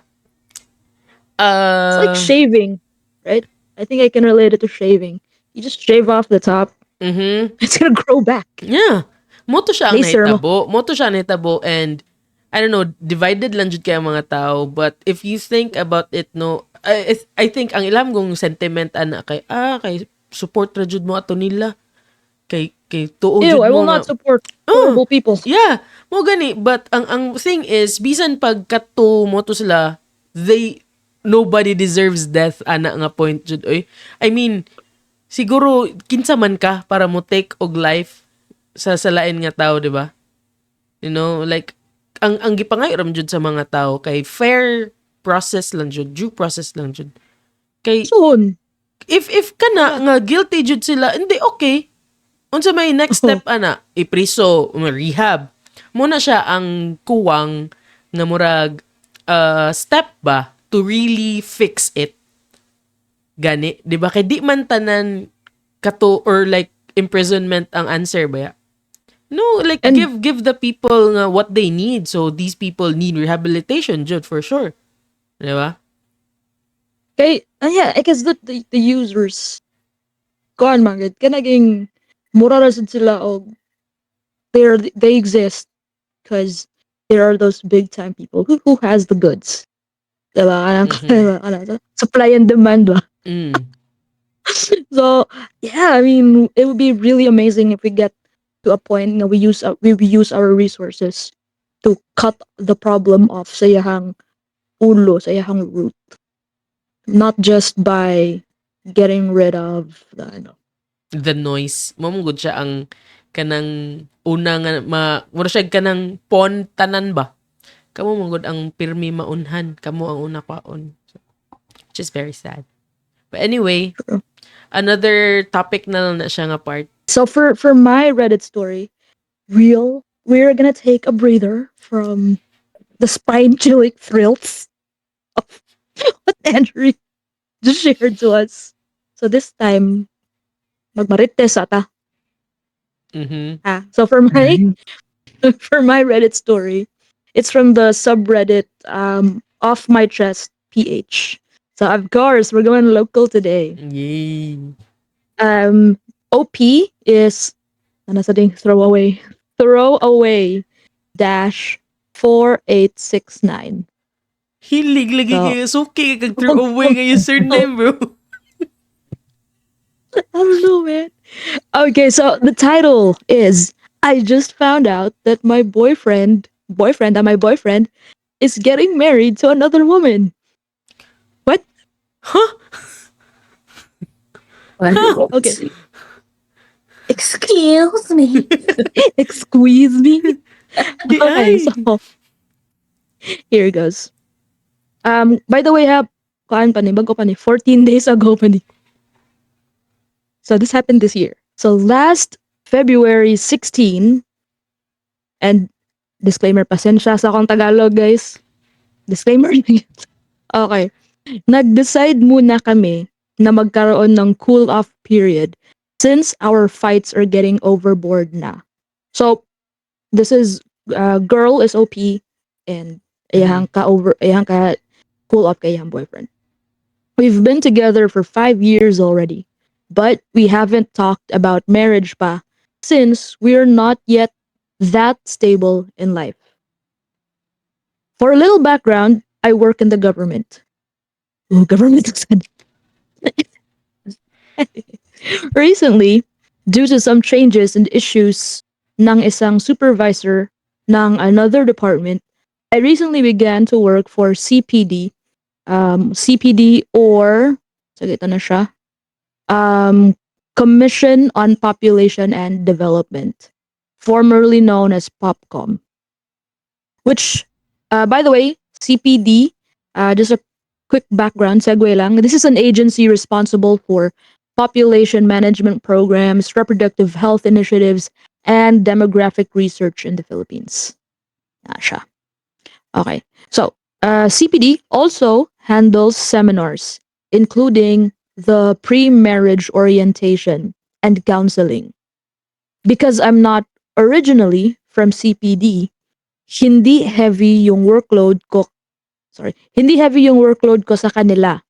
It's like Uh, shaving, right? I think I can relate it to shaving. You just shave off the top, mhm. it's gonna grow back. Yeah. Moto siya ang Laser mo. nahitabo. Moto siya ang nahitabo and I don't know, divided lang jud kay ang mga tao. But if you think about it, no, I think ang ilam kong sentiment ana kay support ra jud mo ato nila. Kay tuo Ew, jud I will mo nga. not support Oh, horrible people. yeah. Mo gani, but ang thing is bisan pag kato mo to sila, nobody deserves death ana nga point jud oy. I mean, siguro kinsa man ka para mo take og life sa lain nga tao, di ba? You know, like ang gipangayo ram jud sa mga tao kay fair process lang jud, due process lang jud. Kay Soon. if kana nga guilty jud sila, hindi okay. Unsa may next step ana? Ipriso, rehab. Muna siya ang kuwang nga murag step ba to really fix it. Gani, 'di ba? Kay di man tanan kato or like imprisonment ang answer ba ya? No, like And- give the people nga what they need. So these people need rehabilitation, jud for sure. 'Di ba? Okay, yeah, I guess the users kuan man gid kanaging mura ra sad sila og they exist because there are those big time people who has the goods. Diba? Supply and demand ba? Mm. So, yeah, I mean, it would be really amazing if we get to a point na we use our resources to cut the problem off sa iyahang ulo, sa iyahang root. Not just by getting rid of the ano. The noise. Mamugod siya ang kanang una nga mura siya kanang pon tanan ba? Kamo mugod ang pirmi maunhan, kamo ang una kwaon. So, which is very sad. But anyway, True. another topic na lang na siya nga part. So for my Reddit story, we're gonna take a breather from the spine-chilling thrills of what Andrew just shared to us. So this time, magmarites ata. Mhm. So for my for my Reddit story, it's from the subreddit off my chest PH. So of course we're going local today. Yay. OP is ano sa ding throwaway dash 4869. Hilig lagi So- kayo. Suki kag throw away kayo surname, bro. I don't know, man. Okay, so the title is I just found out that my boyfriend is getting married to another woman. What? Huh? Okay. Excuse me. Excuse me. Okay, Ay. so here it goes. By the way, bago pa ni 14 days ago pa ni. So this happened this year. So last February 16, and disclaimer, pasensya sa akong Tagalog, guys. Disclaimer. Okay. Nag-decide muna kami na magkaroon ng cool-off period since our fights are getting overboard na. So, this is, girl is OP and iyang ka cool off kay iyang boyfriend. We've been together for 5 years already, but we haven't talked about marriage pa since we're not yet that stable in life. For a little background, I work in the government. Ooh, government. Recently, due to some changes and issues ng isang supervisor ng another department, I recently began to work for CPD. CPD or, sige, ito na siya, Commission on Population and Development, formerly known as POPCOM. Which, by the way, CPD, just a quick background segue lang. This is an agency responsible for population management programs, reproductive health initiatives, and demographic research in the Philippines. Siya. Okay. So, CPD also handles seminars, including the pre-marriage orientation and counseling. Because I'm not originally from CPD, hindi heavy yung workload ko sa kanila.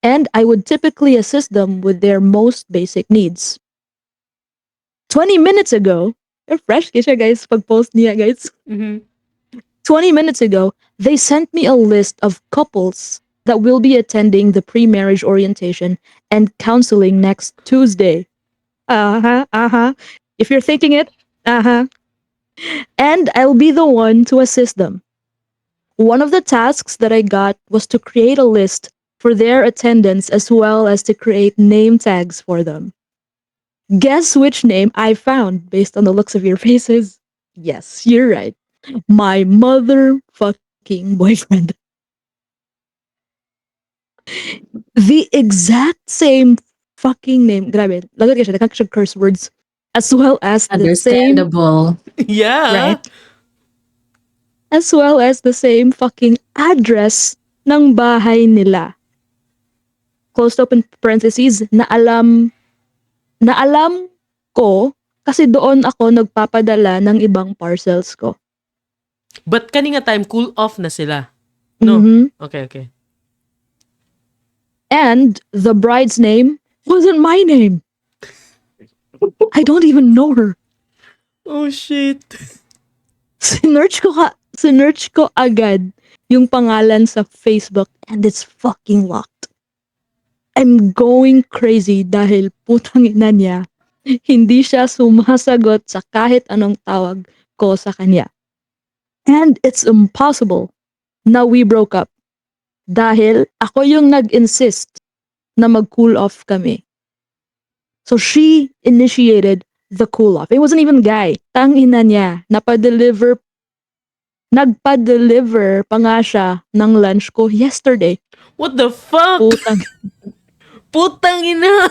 And I would typically assist them with their most basic needs. 20 minutes ago, fresh siya guys, pag-post niya guys. Mhm. 20 minutes ago, they sent me a list of couples that will be attending the pre-marriage orientation and counseling next Tuesday. If you're thinking it, and I'll be the one to assist them. One of the tasks that I got was to create a list for their attendance as well as to create name tags for them. Guess which name I found based on the looks of your faces? Yes, you're right. My motherfucking boyfriend. The exact same fucking name. Grabe. Lagay ka siya. Nakaka siya curse words. As well as the same, Understandable. Yeah. right? As well as the same fucking address ng bahay nila. Closed open parentheses, na alam ko kasi doon ako nagpapadala ng ibang parcels ko. But kani nga time, cool off na sila. No. Mhm. Okay. And the bride's name wasn't my name. I don't even know her. Oh, shit. Sinearch ko agad yung pangalan sa Facebook and it's fucking locked. I'm going crazy dahil putang ina niya. hindi siya sumasagot sa kahit anong tawag ko sa kanya. And it's impossible na we broke up dahil ako yung nag-insist na mag-cool off kami. So she initiated the cool off. It wasn't even guy. Tangina niya. Nagpa-deliver pa nga siya ng lunch ko yesterday. What the fuck? Putang. Putang ina!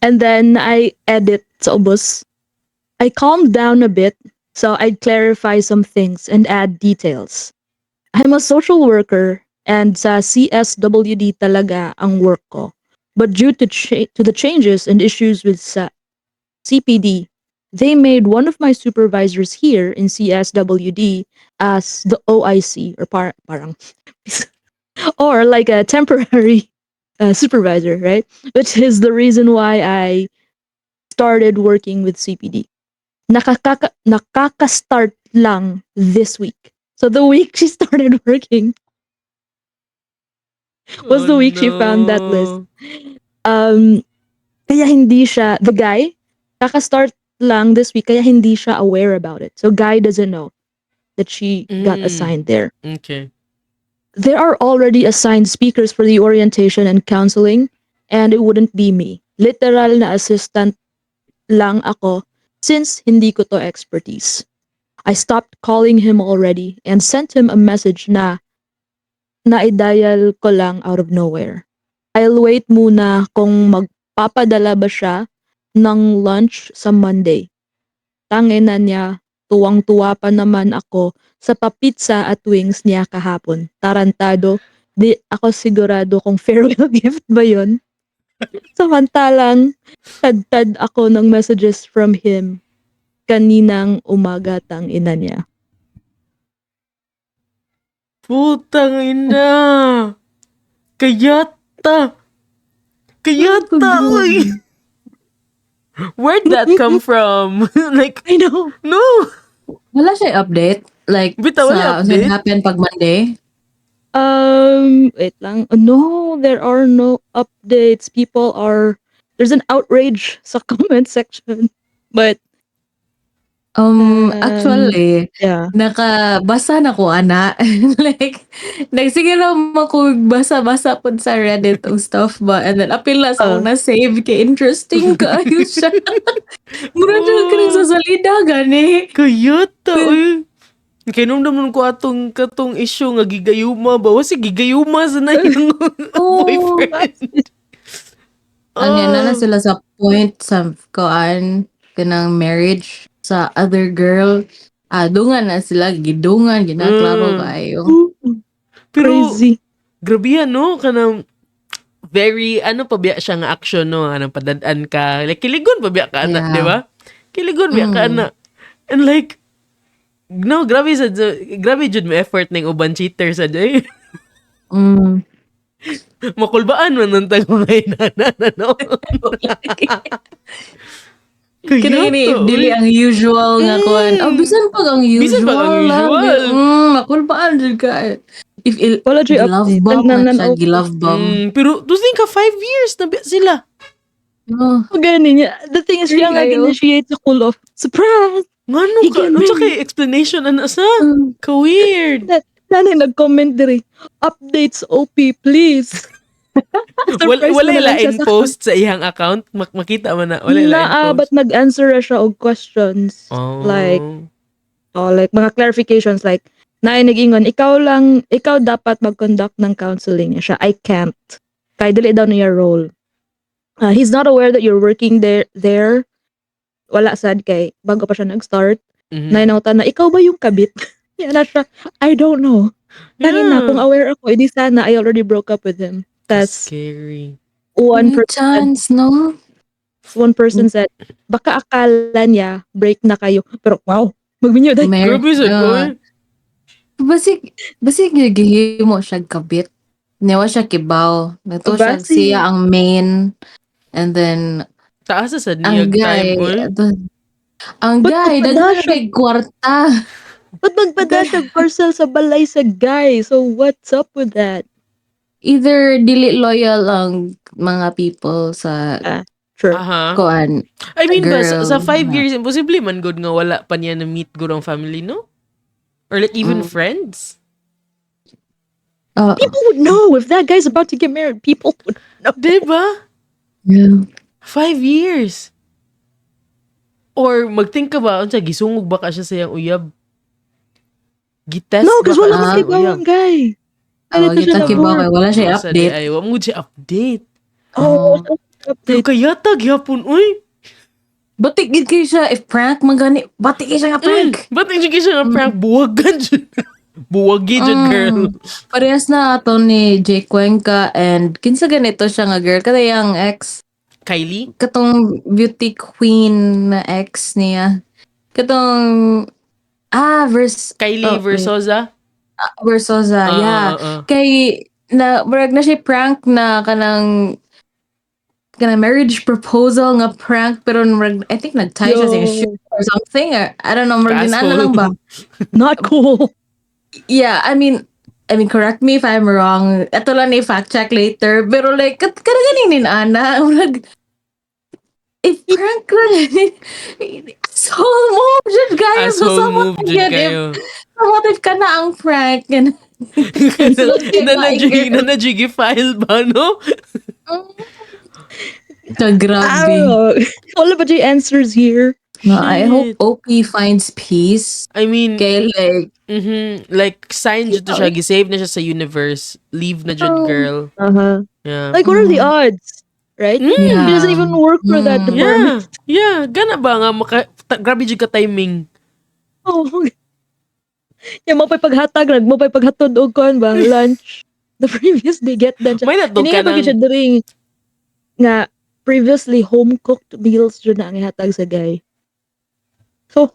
And then I edit sa ubos. I calmed down a bit so I'd clarify some things and add details. I'm a social worker and sa CSWD talaga ang work ko. But due to the changes and issues with sa CPD, they made one of my supervisors here in CSWD as the OIC or parang or like a temporary supervisor, right? Which is the reason why I started working with CPD. Nakaka-start lang this week. So the week she started working was the week she found that list. Kaya hindi siya, the guy, kaka-start lang this week, kaya hindi siya aware about it. So guy doesn't know that she got assigned there. Okay. There are already assigned speakers for the orientation and counseling, and it wouldn't be me. Literal na assistant lang ako since hindi ko to expertise. I stopped calling him already and sent him a message na i-dial ko lang out of nowhere. I'll wait muna kung magpapadala ba siya ng lunch sa Monday. Tangina niya, tuwang-tuwa pa naman ako sa papitsa at wings niya kahapon. Tarantado, di ako sigurado kung farewell gift ba yun. Samantalang, tad ako ng messages from him kaninang umaga, tangina niya. Putang ina! Kayata! Uy! Where'd that come from? Like, I know. no! Wala siya update? Like, Bitaw, wala sa update? happen pag Monday? Wait lang. No, there are no updates. There's an outrage sa comment section. But, Actually, yeah. nakabasa na ko, ana. Like, sige lang basa-basa po sa Reddit o stuff ba. And then, apil na sa akong na-save kay interesting kaayo siya. Mura siya ka rin sa salida, gani. Kayata, uy! Kinumdaman ko katong issue nga gigayuma ba? Wasi gigayuma sa na yung boyfriend. Ang yan na sila sa point sa kanang marriage sa other girl. Dungan na sila, gidungan, ginaklaro kayo. Pero, Crazy. grabe yan, no? Kanang, very, pa biya siya nga action, no? Anong padadaan ka. Like, kiligon pa biya ka, anak, Yeah. di ba? Kiligon biya ka, anak. And like, no, grabe jud mo effort ng uban cheater sa jay. Makulbaan man ng tago ngayon, no? Kaya dili ang usual nga kuan. Bisan pag ang usual. Bisan pag ang usual. Makulbaan jud ka. If Wala dyan love update. bomb na siya, Nagnanan- gilove bomb. Pero, to think ka, 5 years na biya sila. Oh, Ganun niya. The thing is, siya nga Kayo. initiate sa cool off. Surprise! Ngano ka? Again, Ano sa kay explanation ana sa? Ka-weird. Nanay nag-comment diri. Updates, OP, please. Surprise Wala mo na lang siya in sa- post sa iyang account. Makita mo na. Wala in But post. nag-answer na siya og questions. Oh. Like mga clarifications like, nag-ingon, ikaw dapat mag-conduct ng counseling niya siya. I can't. Kaya dili daw niya role. He's not aware that you're working there. Wala sad kay bago pa siya nag-start. Mhm. Nainautan na, ikaw ba yung kabit? Yan na siya, I don't know. Kanina, kung aware ako, edi sana I already broke up with him. Tas Scary. one may person, chance, no? said, baka akala niya break na kayo. Pero wow, magminyo dahil. Grabe sa ko eh. Basig gihimo siya kabit. Newa siya kibaw. Nato siya Basi. siya ang main. And then, Taas sa ang niyag guy, time. Oy. ang Ba't guy, nagpadala daghan siya? kay kwarta. Ba't nagpadatag parcel sa balay sa guy? So what's up with that? either dili loyal ang mga people sa Ah, sure. Aha. kuan I mean ba, sa girl 5 years, imposible man good nga wala pa niya na-meet good ang family, no? Or like even Mm. friends? People would know if that guy's about to get married. People would know. Diba? yeah. 5 years. Or magthink ka ba, unsa gisungog ba ka siya sa iyang uyab? Gitest No, ba because ka wala siya man sa kay uyab? bawang guy. Oh, Ganito siya kita na kibaw kay wala siya Asa di update. ay, wa mo siya update. Oh, Pero update. kayata, gyapon, uy. Batik gid kay siya if prank magani. Batik kay siya nga prank. Ba't hindi siya nga prank? Buwagan siya. Buwagi dyan, girl. Parehas na ato ni Jake Cuenca and kinsa ganito siya nga girl kada yang ex Kylie? katong beauty queen na ex niya. Katong Kylie wait. Versosa? Versosa, yeah. Kay na murag na siya prank na kanang marriage proposal nga prank pero murag, I think nag-tie siya sa shoe or something or I don't know murag ginana lang ba. Not cool. Yeah, I mean correct me if I'm wrong. Ito lang ni fact check later pero like kada ganing ni ana murag if prank ko asshole move dyan kayo. Asshole move dyan kayo. So what if ka na ang prank? And Nanajigi file ba, no? So, I grabe. don't know. Wala ba Jay answers here? No, I Shit. hope OP finds peace. I mean, Kay like, like, sign dyan to siya. Gisave na siya sa universe. Leave na dyan, girl. Uh-huh. Yeah. Like, what are the odds? Right? Yeah. He doesn't even work for that Yeah. department. Yeah. Gana ba nga? Grabe dyan ka timing. Oh. Yung mo pa'y paghatag, mo pa'y paghatod o kon ba, lunch. The previous day, get done siya. May natog ka Hindi pa ng... siya during nga previously home-cooked meals dyan na ang ihatag sa guy. So,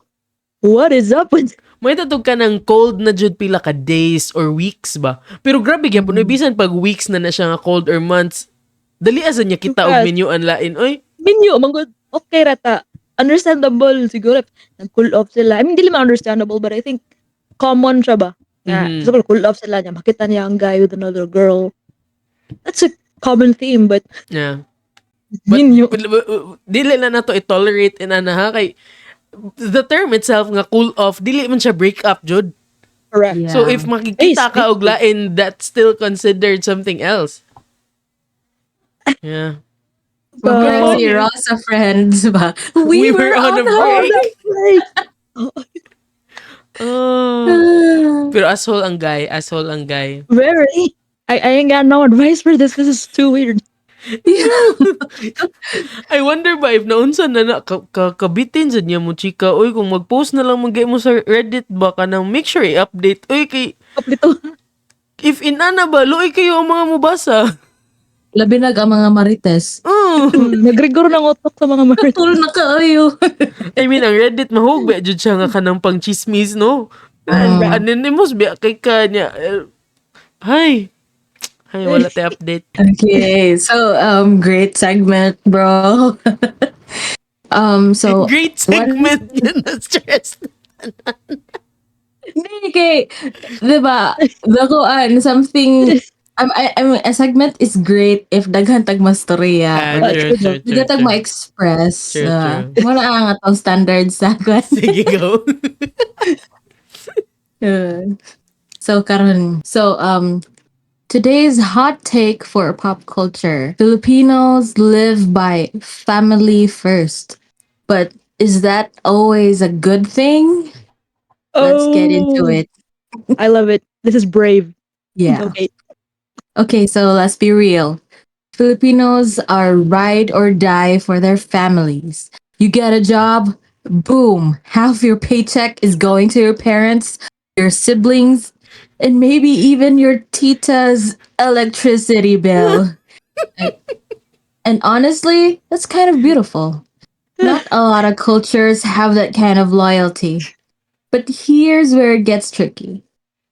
what is up with... May tatog ka ng cold na jud pila ka days or weeks ba? Pero grabe gyapon, bisan pag weeks na siya nga cold or months, dali asa niya kita og Yes. menu lain. Oy, Menu, manggod, okay rata. Understandable, siguro. Nag-cool off sila. I mean, di naman understandable, but I think common siya ba? Mhm. Siguro cool off sila niya. Makita niya ang guy with another girl. That's a common theme, but yeah. But, menu. dili na nato i-tolerate ina na ha kay the term itself nga cool off, dili man siya break up jud. Correct. Yeah. So if makikita Hey, ka og lain, that's still considered something else. Yeah. parang si Ross sa Friends ba? We were on a break. Like, Oh. Pero asshole ang guy. very. I ain't got no advice for this. This is too weird. I wonder ba if naunsa na kabitin sa niya mo, chika. Uy, kung mag-post na lang magay mo sa Reddit ba ka nang make sure i-update. Uy, Kaplito. if inana ba, luoy kayo ang mga mubasa. Labi nag ang mga marites. Nagrigor ng utok sa mga marit. Tul na kaayo. I mean, ang Reddit mahog ba, jud siya nga kanang pang chismis, no? Anonymous ba, kay kanya. Hi, wala tayo update. Okay, so great segment, bro. So Great segment yun na stress. hindi kay, diba, something, I mean, a segment is great if daghan tag mastorya. True. Daghan tag ma-express. True. Wala ang atong standards sa kwan. Sige, go. Today's hot take for pop culture. Filipinos live by family first. But is that always a good thing? Let's get into it. I love it. This is brave. Yeah. Okay. Okay, so let's be real. Filipinos are ride or die for their families. You get a job, boom, half your paycheck is going to your parents, your siblings, and maybe even your tita's electricity bill. And honestly, that's kind of beautiful. Not a lot of cultures have that kind of loyalty. But here's where it gets tricky.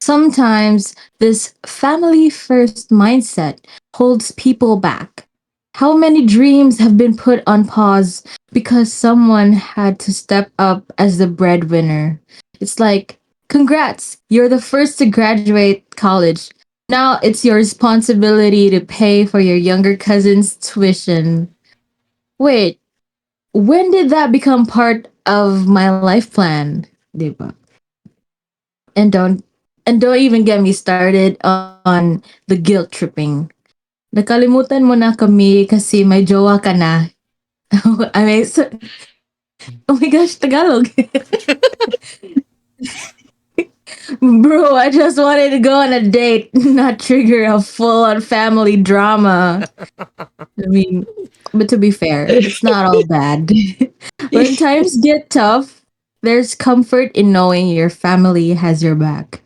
Sometimes this family first mindset holds people back. How many dreams have been put on pause because someone had to step up as the breadwinner? It's like, congrats, you're the first to graduate college. Now it's your responsibility to pay for your younger cousin's tuition. Wait, when did that become part of my life plan? Diba? And don't even get me started on the guilt tripping. Nakalimutan mo na kami kasi may jowa ka na. I mean, oh my gosh, Tagalog. Bro, I just wanted to go on a date, not trigger a full on family drama. I mean, but to be fair, it's not all bad. When times get tough, there's comfort in knowing your family has your back.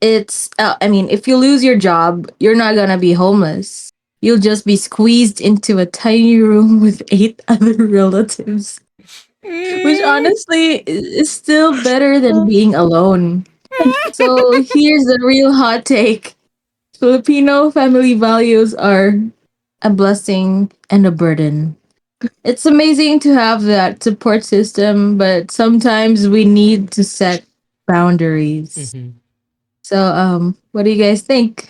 I mean, if you lose your job, you're not gonna be homeless. You'll just be squeezed into a tiny room with eight other relatives, which honestly is still better than being alone. So here's the real hot take: Filipino family values are a blessing and a burden. It's amazing to have that support system, but sometimes we need to set boundaries. Mhm. So, what do you guys think?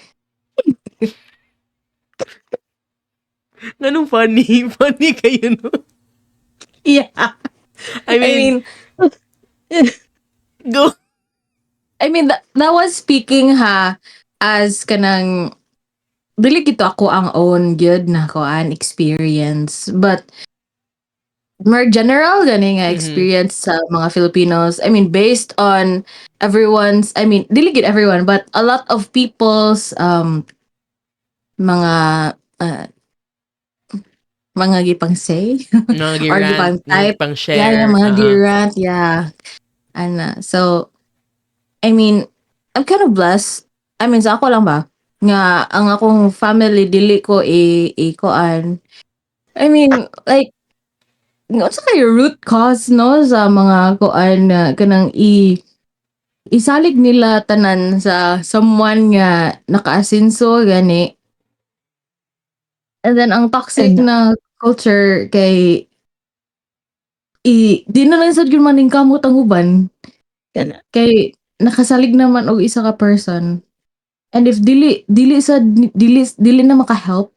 Ganun funny. Funny kayo, no? Yeah, I I mean, mean, go. that was speaking ha as kanang dili gito ako ang own good na koan experience, but more general gani nga Mhm. experience sa mga Filipinos. I mean, based on dili gid everyone, but a lot of people's mga uh, mga gipang say Mga or girant, gipang mga type. pang Yeah, share. yung mga girant, yeah. So, I mean, I'm kind of blessed. I mean, sa ako lang ba? Nga, ang akong family, dili ko koan. I mean, like, nga sa kayo root cause, no? Sa mga koan na kanang isalig nila tanan sa someone nga nakaasinso, gani. And then, ang toxic And na culture kay di na lang sad gyud maning kamot ang uban. kana. Kay nakasalig naman og isa ka person. And if dili na maka-help,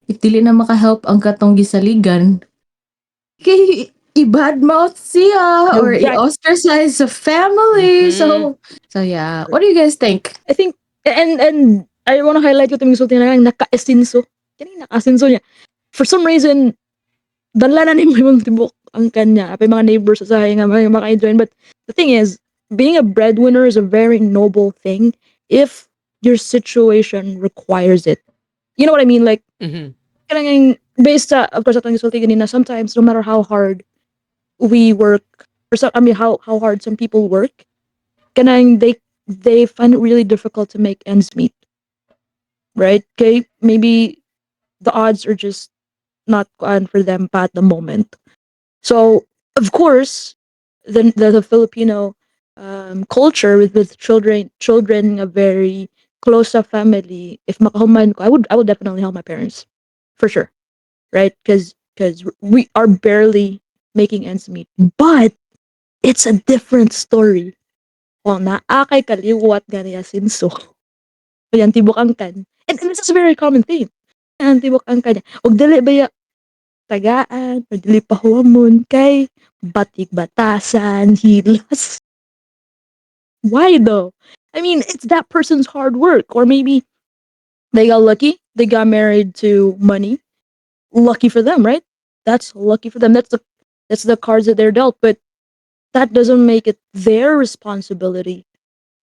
if dili na maka-help ang katong gisaligan, kay i-badmouth siya or Correct. i-ostracize sa family. Mhm. So yeah. What do you guys think? I think, and I want to highlight ko itong sulti na naka-esinso. Kani naka-esinso niya. For some reason, dala na ni mo yung tibok ang kanya. Apay mga neighbors sa sahay nga maka-join. But the thing is, being a breadwinner is a very noble thing if your situation requires it. You know what I mean? Like, Mhm. kanang based sa, of course, atong sulti ganina, sometimes, no matter how hard we work, or so, I mean, how hard some people work, kanang they find it really difficult to make ends meet, right? Okay, maybe the odds are just not on for them at the moment. So of course, the Filipino culture with children a very close sa family. If makahuman ko, I would definitely help my parents for sure, right? Because we are barely making ends meet, but it's a different story. O naakay kaliwat gani asinso. Ayan, tibok angkan. And this is a very common theme. Ayan, tibok angkan. Og dili ba tagaan or dili pahuamon kay batik batasan, hilas. Why though? I mean, it's that person's hard work. Or maybe they got lucky. They got married to money. Lucky for them, right? That's lucky for them. That's the cards that they're dealt. But that doesn't make it their responsibility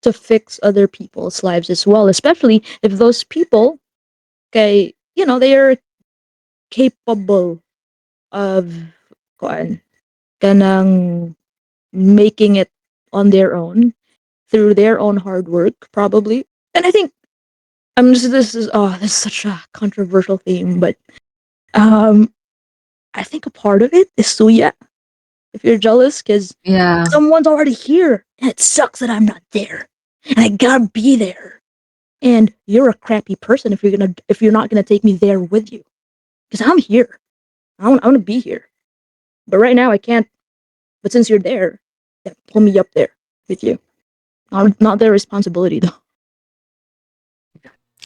to fix other people's lives as well. Especially if those people, okay, they are capable of kuan, kanang making it on their own through their own hard work, probably. And I think this is such a controversial theme, but um, I think a part of it is suya. If you're jealous, because Yeah. someone's already here, and it sucks that I'm not there, and I gotta be there. And you're a crappy person if you're not gonna take me there with you, because I'm here. I want to be here, but right now I can't. But since you're there, yeah, pull me up there with you. Not their responsibility though.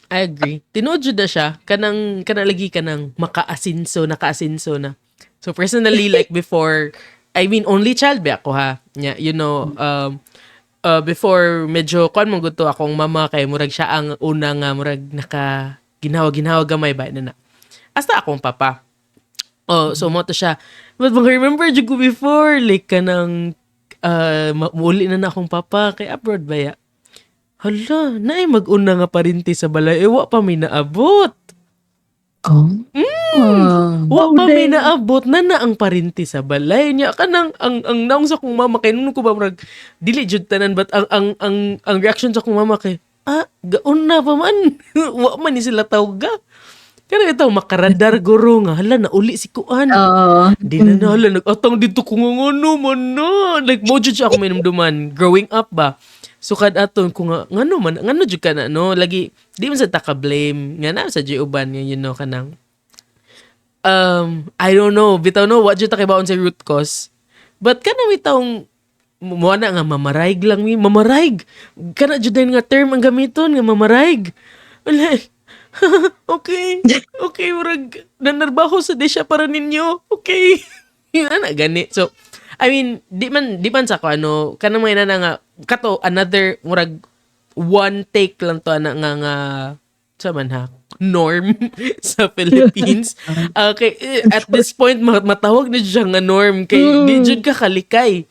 I agree. Tinuod jud na siya kanang lagi kanang nakaasinso na. So personally like before, I mean only child ba ako ha. Yeah, before medyo kuan mo gusto akong mama kay murag siya ang una nga murag naka ginawa gamay ba na. Hasta akong papa. Oh, so mo to siya. But remember jud ko before like kanang mauli na akong papa kay abroad ba ya. Hala, naay mag-una nga parinti sa balay. Wa pa may naabot. Oh. Wa pa may naabot na ang parinti sa balay niya. Kanang ang naong sa kong mama kay nung ko ba murag dili jud tanan but ang reaction sa kong mama kay gaon na pa man. Wa man ni sila tawga. Kaya ito, makaradar guro nga. Hala, nauli si Kuan. Di na hala, nag-atang dito kung ano man na. Like, mo jud siya ako minumduman. Growing up ba? So, kad aton, kung ngano man, ngano jud ka na, no? Lagi, di man sa taka-blame. Nga na, sa G-uban, kanang. I don't know. Bitaw no, what jud ta kay baon sa root cause. But kana may taong, mo na nga, mamaraig lang mi. Mamaraig. Kana jud nga term ang gamiton, nga mamaraig. Like, okay, murag nanarbaho sa desya para ninyo. Okay. Yun na gani. So, I mean, di man sa ko kanang may na nga kato another murag one take lang to nga sa man ha norm sa Philippines. Okay, at this point matawag na siya nga norm kay di jud ka kalikay.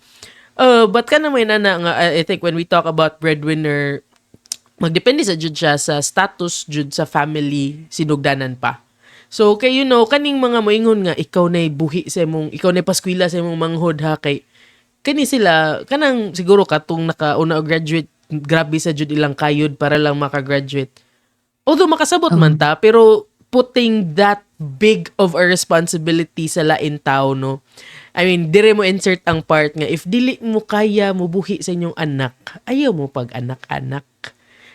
But kanang may na nga I think when we talk about breadwinner magdepende sa jud siya sa status jud sa family sinugdanan pa. So kay kaning mga moingon nga ikaw nay buhi sa imong ikaw nay paskwela sa imong manghod ha kay kani sila kanang siguro katong nakauna og graduate grabe sa jud ilang kayod para lang maka-graduate. Although makasabot man ta pero putting that big of a responsibility sa lain tao no. I mean, dire mo insert ang part nga if dili mo kaya mo buhi sa inyong anak, ayaw mo pag anak-anak.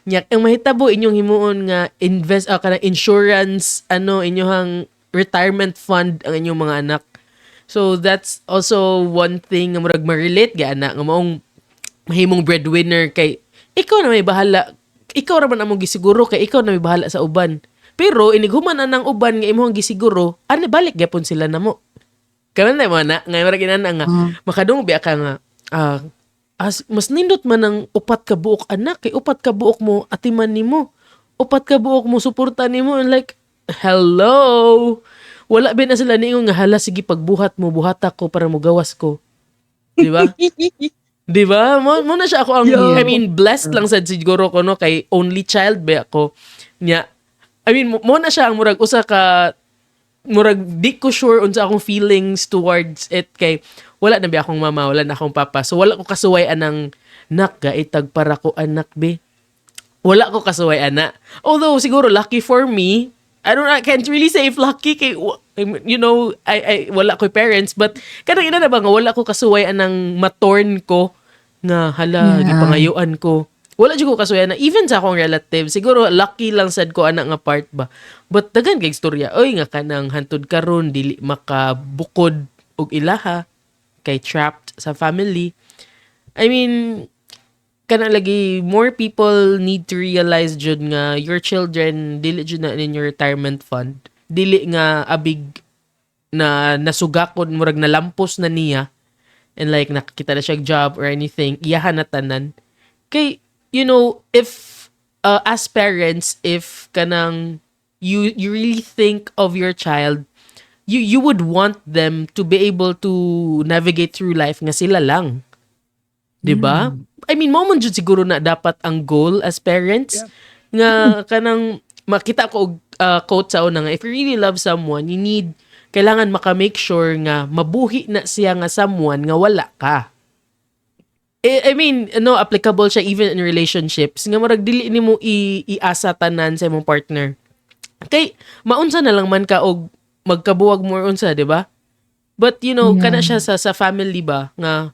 Nya ang mahitabo inyong himuon nga invest kanang insurance inyong retirement fund ang inyong mga anak. So that's also one thing nga murag ma-relate ga anak nga maong mahimong breadwinner kay ikaw na may bahala. Ikaw ra man among gisiguro kay ikaw na may bahala sa uban. Pero inighuman na ng uban nga imong gisiguro, balik gyapon sila namo. Kaman na mo na nga murag inana nga makadung biya ka nga mas nindot man ang upat ka buok anak kay upat ka buok mo atiman nimo upat ka buok mo suporta nimo and like hello wala ba na sila niingon nga hala sige pagbuhat mo buhata ko para mo gawas ko di ba di ba mo na siya ako ang I mean blessed lang sad siguro ko no kay only child ba ako nya I mean mo na siya ang murag usa ka murag di ko sure unsa akong feelings towards it kay wala na ba akong mama, wala na akong papa. So wala ko kasuway anang nak gaitag para ko anak be. Wala ko kasuway ana. Although siguro lucky for me, I can't really say if lucky kay I wala ko parents but kanang ina na ba nga wala ko kasuway anang matorn ko nga hala gipangayuan ko. Wala jud ko kasuway na even sa akong relative. Siguro lucky lang sad ko anak nga part ba. But dagan kay istorya oy nga kanang hantud karon dili makabukod og ilaha kay trapped sa family. I mean, kana lagi more people need to realize jud nga your children dili jud na in your retirement fund. Dili nga abig na nasugakon murag nalampos na niya and like nakakita na siya job or anything, iyahan na tanan. Kay if as parents if kanang you really think of your child you would want them to be able to navigate through life nga sila lang. 'Di ba? I mean, mo man jud siguro na dapat ang goal as parents nga kanang makita ko quote sa una nga if you really love someone, kailangan maka-make sure nga mabuhi na siya nga someone nga wala ka. I mean, applicable siya even in relationships. Nga murag dili nimo iasa tanan sa imong partner. Kay maunsa na lang man ka og magkabuwag mo unsa, di ba? But kana siya sa family ba nga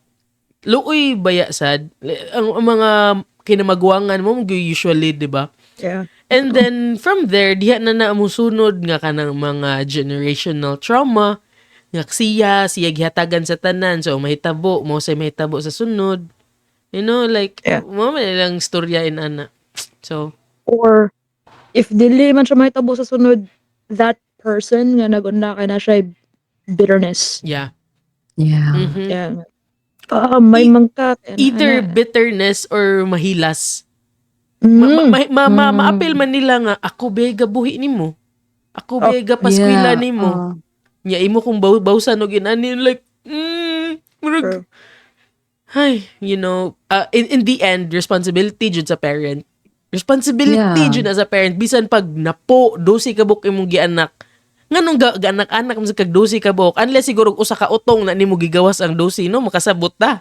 luoy baya sad ang mga kinamagwangan mo usually, di ba? Yeah. And then from there diha na musunod nga kanang mga generational trauma nga siya gihatagan sa tanan so mahitabo sa sunod. Like mo man lang storya in ana. So Or if dili man siya mahitabo sa sunod, that person nga nagunda kay na siya bitterness. Yeah. Yeah. Mhm. Yeah. May E- mangka Either bitterness or mahilas. Maapil man nila nga, ako bega buhi nimo. Ako Oh, bega paskwila Yeah. nimo. Nya imo kung bawsan og inani like, murag, true. ay, in the end, responsibility jud sa parent. Responsibility Yeah. jud na sa parent. Bisan pag napo, 12 ka buok imong gianak. Nganong gaanak-anak mo sa kag 12 ka buok. Unless siguro usa ka utong na nimo gigawas ang 12, no? Makasabot ta.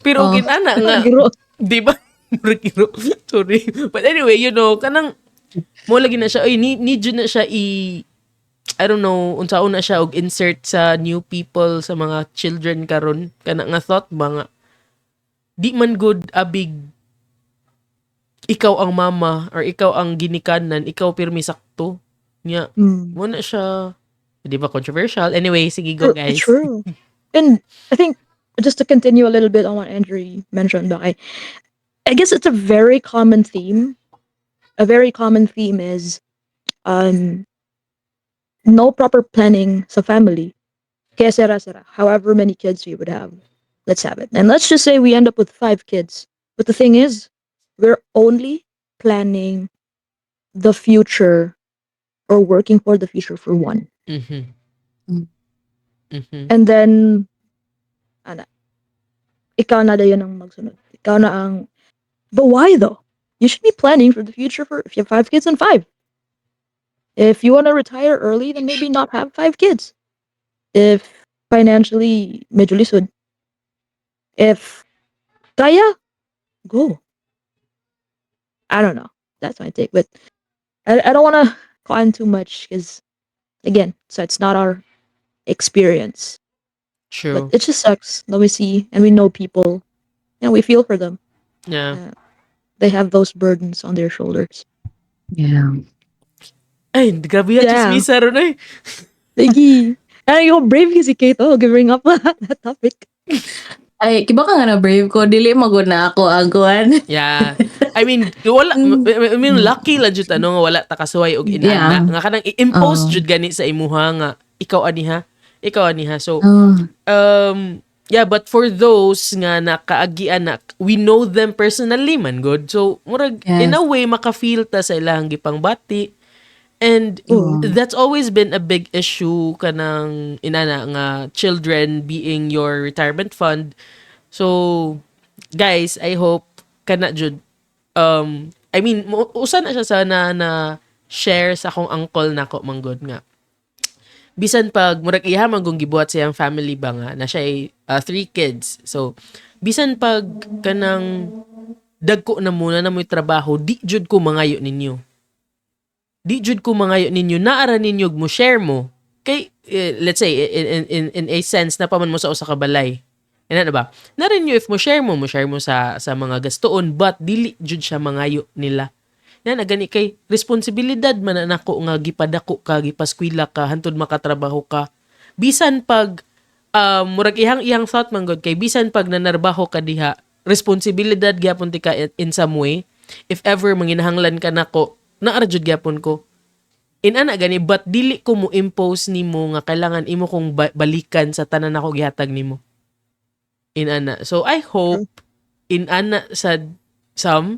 Pero Oh. ginana nga, Giro. di ba? Murag-iro. Sorry. But anyway, kanang, mo lagi na siya, need yun na siya I don't know, unsaon na siya og insert sa new people, sa mga children karon kana nga thought mga di man good abig ikaw ang mama or ikaw ang ginikanan, ikaw pirmi sakto nya. Mo na siya, di ba controversial? Anyway, sige go guys. True. And I think just to continue a little bit on what Andrew mentioned, I guess it's a very common theme. A very common theme is no proper planning sa family. Kaya sera. However many kids we would have, let's have it. And let's just say we end up with 5 kids. But the thing is, we're only planning the future or working for the future for one. Mhm. Mm. Mhm. And then, ikaw na yun ang magsunod. Ikaw na ang... But why though? You should be planning for the future for if you have 5 kids and 5. If you want to retire early, then maybe not have 5 kids. If financially medyo lisod. If kaya, go. I don't know. That's my take. But I don't want to go on too much because, again, so it's not our experience. True. But it just sucks that we see and we know people and we feel for them. Yeah. They have those burdens on their shoulders. Yeah. Ay, grabe yan, Yeah. chismisa ron eh. Lagi. And you're brave kasi Kate. Oh, bring up that topic. Ay, kiba ka nga na brave ko. Dili magod na ako aguan. Yeah. I mean, lucky lang jud nga wala ta kasuway og inana. Yeah. Nga kanang i-impose Oo. jud gani sa imuha nga ikaw aniha. So, Oh. yeah, but for those nga nakaagian na, we know them personally man good. So, murag, Yes. in a way, makafeel ta sa ilang gipangbati. And that's always been a big issue kanang inana nga children being your retirement fund. So, guys, I hope kana jud I mean, usa na siya sana na share sa akong uncle nako manggod nga. Bisan pag murag iha man kung gibuhat siyang family ba nga na siya ay 3 kids. So, bisan pag kanang dagko na muna na mo'y trabaho, di jud ko mangayo ninyo. Naara ninyo mo share mo. Kay let's say in a sense na paman mo sa usa ka balay. Ano ba? Narin nyo if mo share mo sa mga gastoon, but dili jud siya mangayo nila. Na gani kay responsibilidad man na nako nga gipadako ka, gipaskwela ka, hantod makatrabaho ka. Bisan pag murag ihang thought man god kay bisan pag nanarbaho ka diha, responsibilidad gyapon ti ka in some way. If ever manginahanglan ka nako, naara jud gyapon ko. Inana gani but dili ko mo impose nimo nga kailangan imo kong balikan sa tanan ako gihatag nimo. Inana. So I hope inana sa some,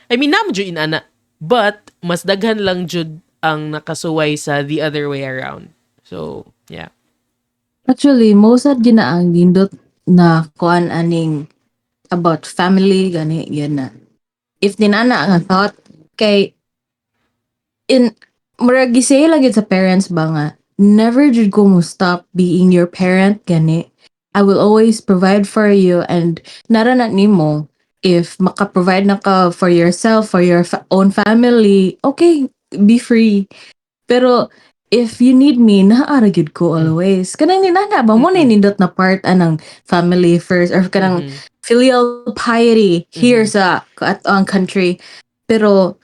I mean naman jud inana, but mas daghan lang jud ang nakasuway sa the other way around. So, yeah. Actually, most at ginaang nindot na kuan aning about family gani yan na. If dinana nga thought kay in murag gisay lagi sa parents ba nga never jud ko mo stop being your parent gani. I will always provide for you and naranan nimo if maka-provide na ka for yourself, for your own family, okay, be free. Pero if you need me, naaara gyud ko always. Kanang ninana ba mo na nindot na part anang family first or kanang filial piety here sa ang country. Pero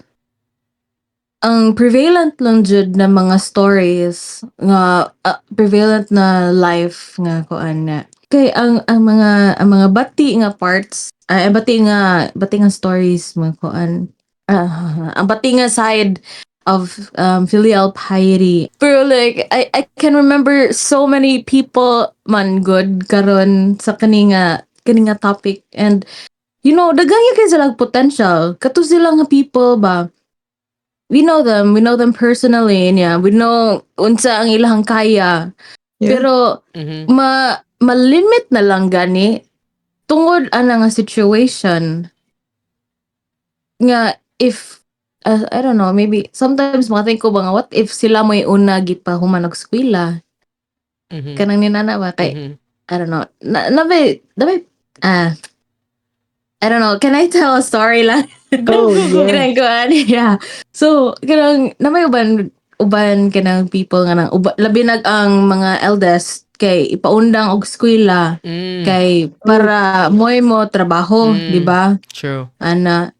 ang prevalent lang jud na mga stories nga prevalent na life nga kuan na kay ang mga bati nga parts bati nga stories mga kuan ang batinga side of filial piety. Pero like I can remember so many people man good karon sa kaninga topic, and you know daghan kay sila potential kato sila nga people ba. We know them personally, yeah. We know unsa ang ilang kaya. Yeah. Pero Mhm. malimit na lang gani tungod ana nga situation nga if I don't know, maybe sometimes think ko ba nga what if sila mo'y una gipahuman og eskwela Mhm. kanang ninana ba kay Mhm. I don't know ah I don't know, can I tell a story lang? Oh, Go. yeah. Kanang kuan, yeah. So, kanang na may uban kanang people nga nang labi nag ang mga eldest kay ipaundang og eskwela Mm. kay para moy mo trabaho, di ba? True. Ana.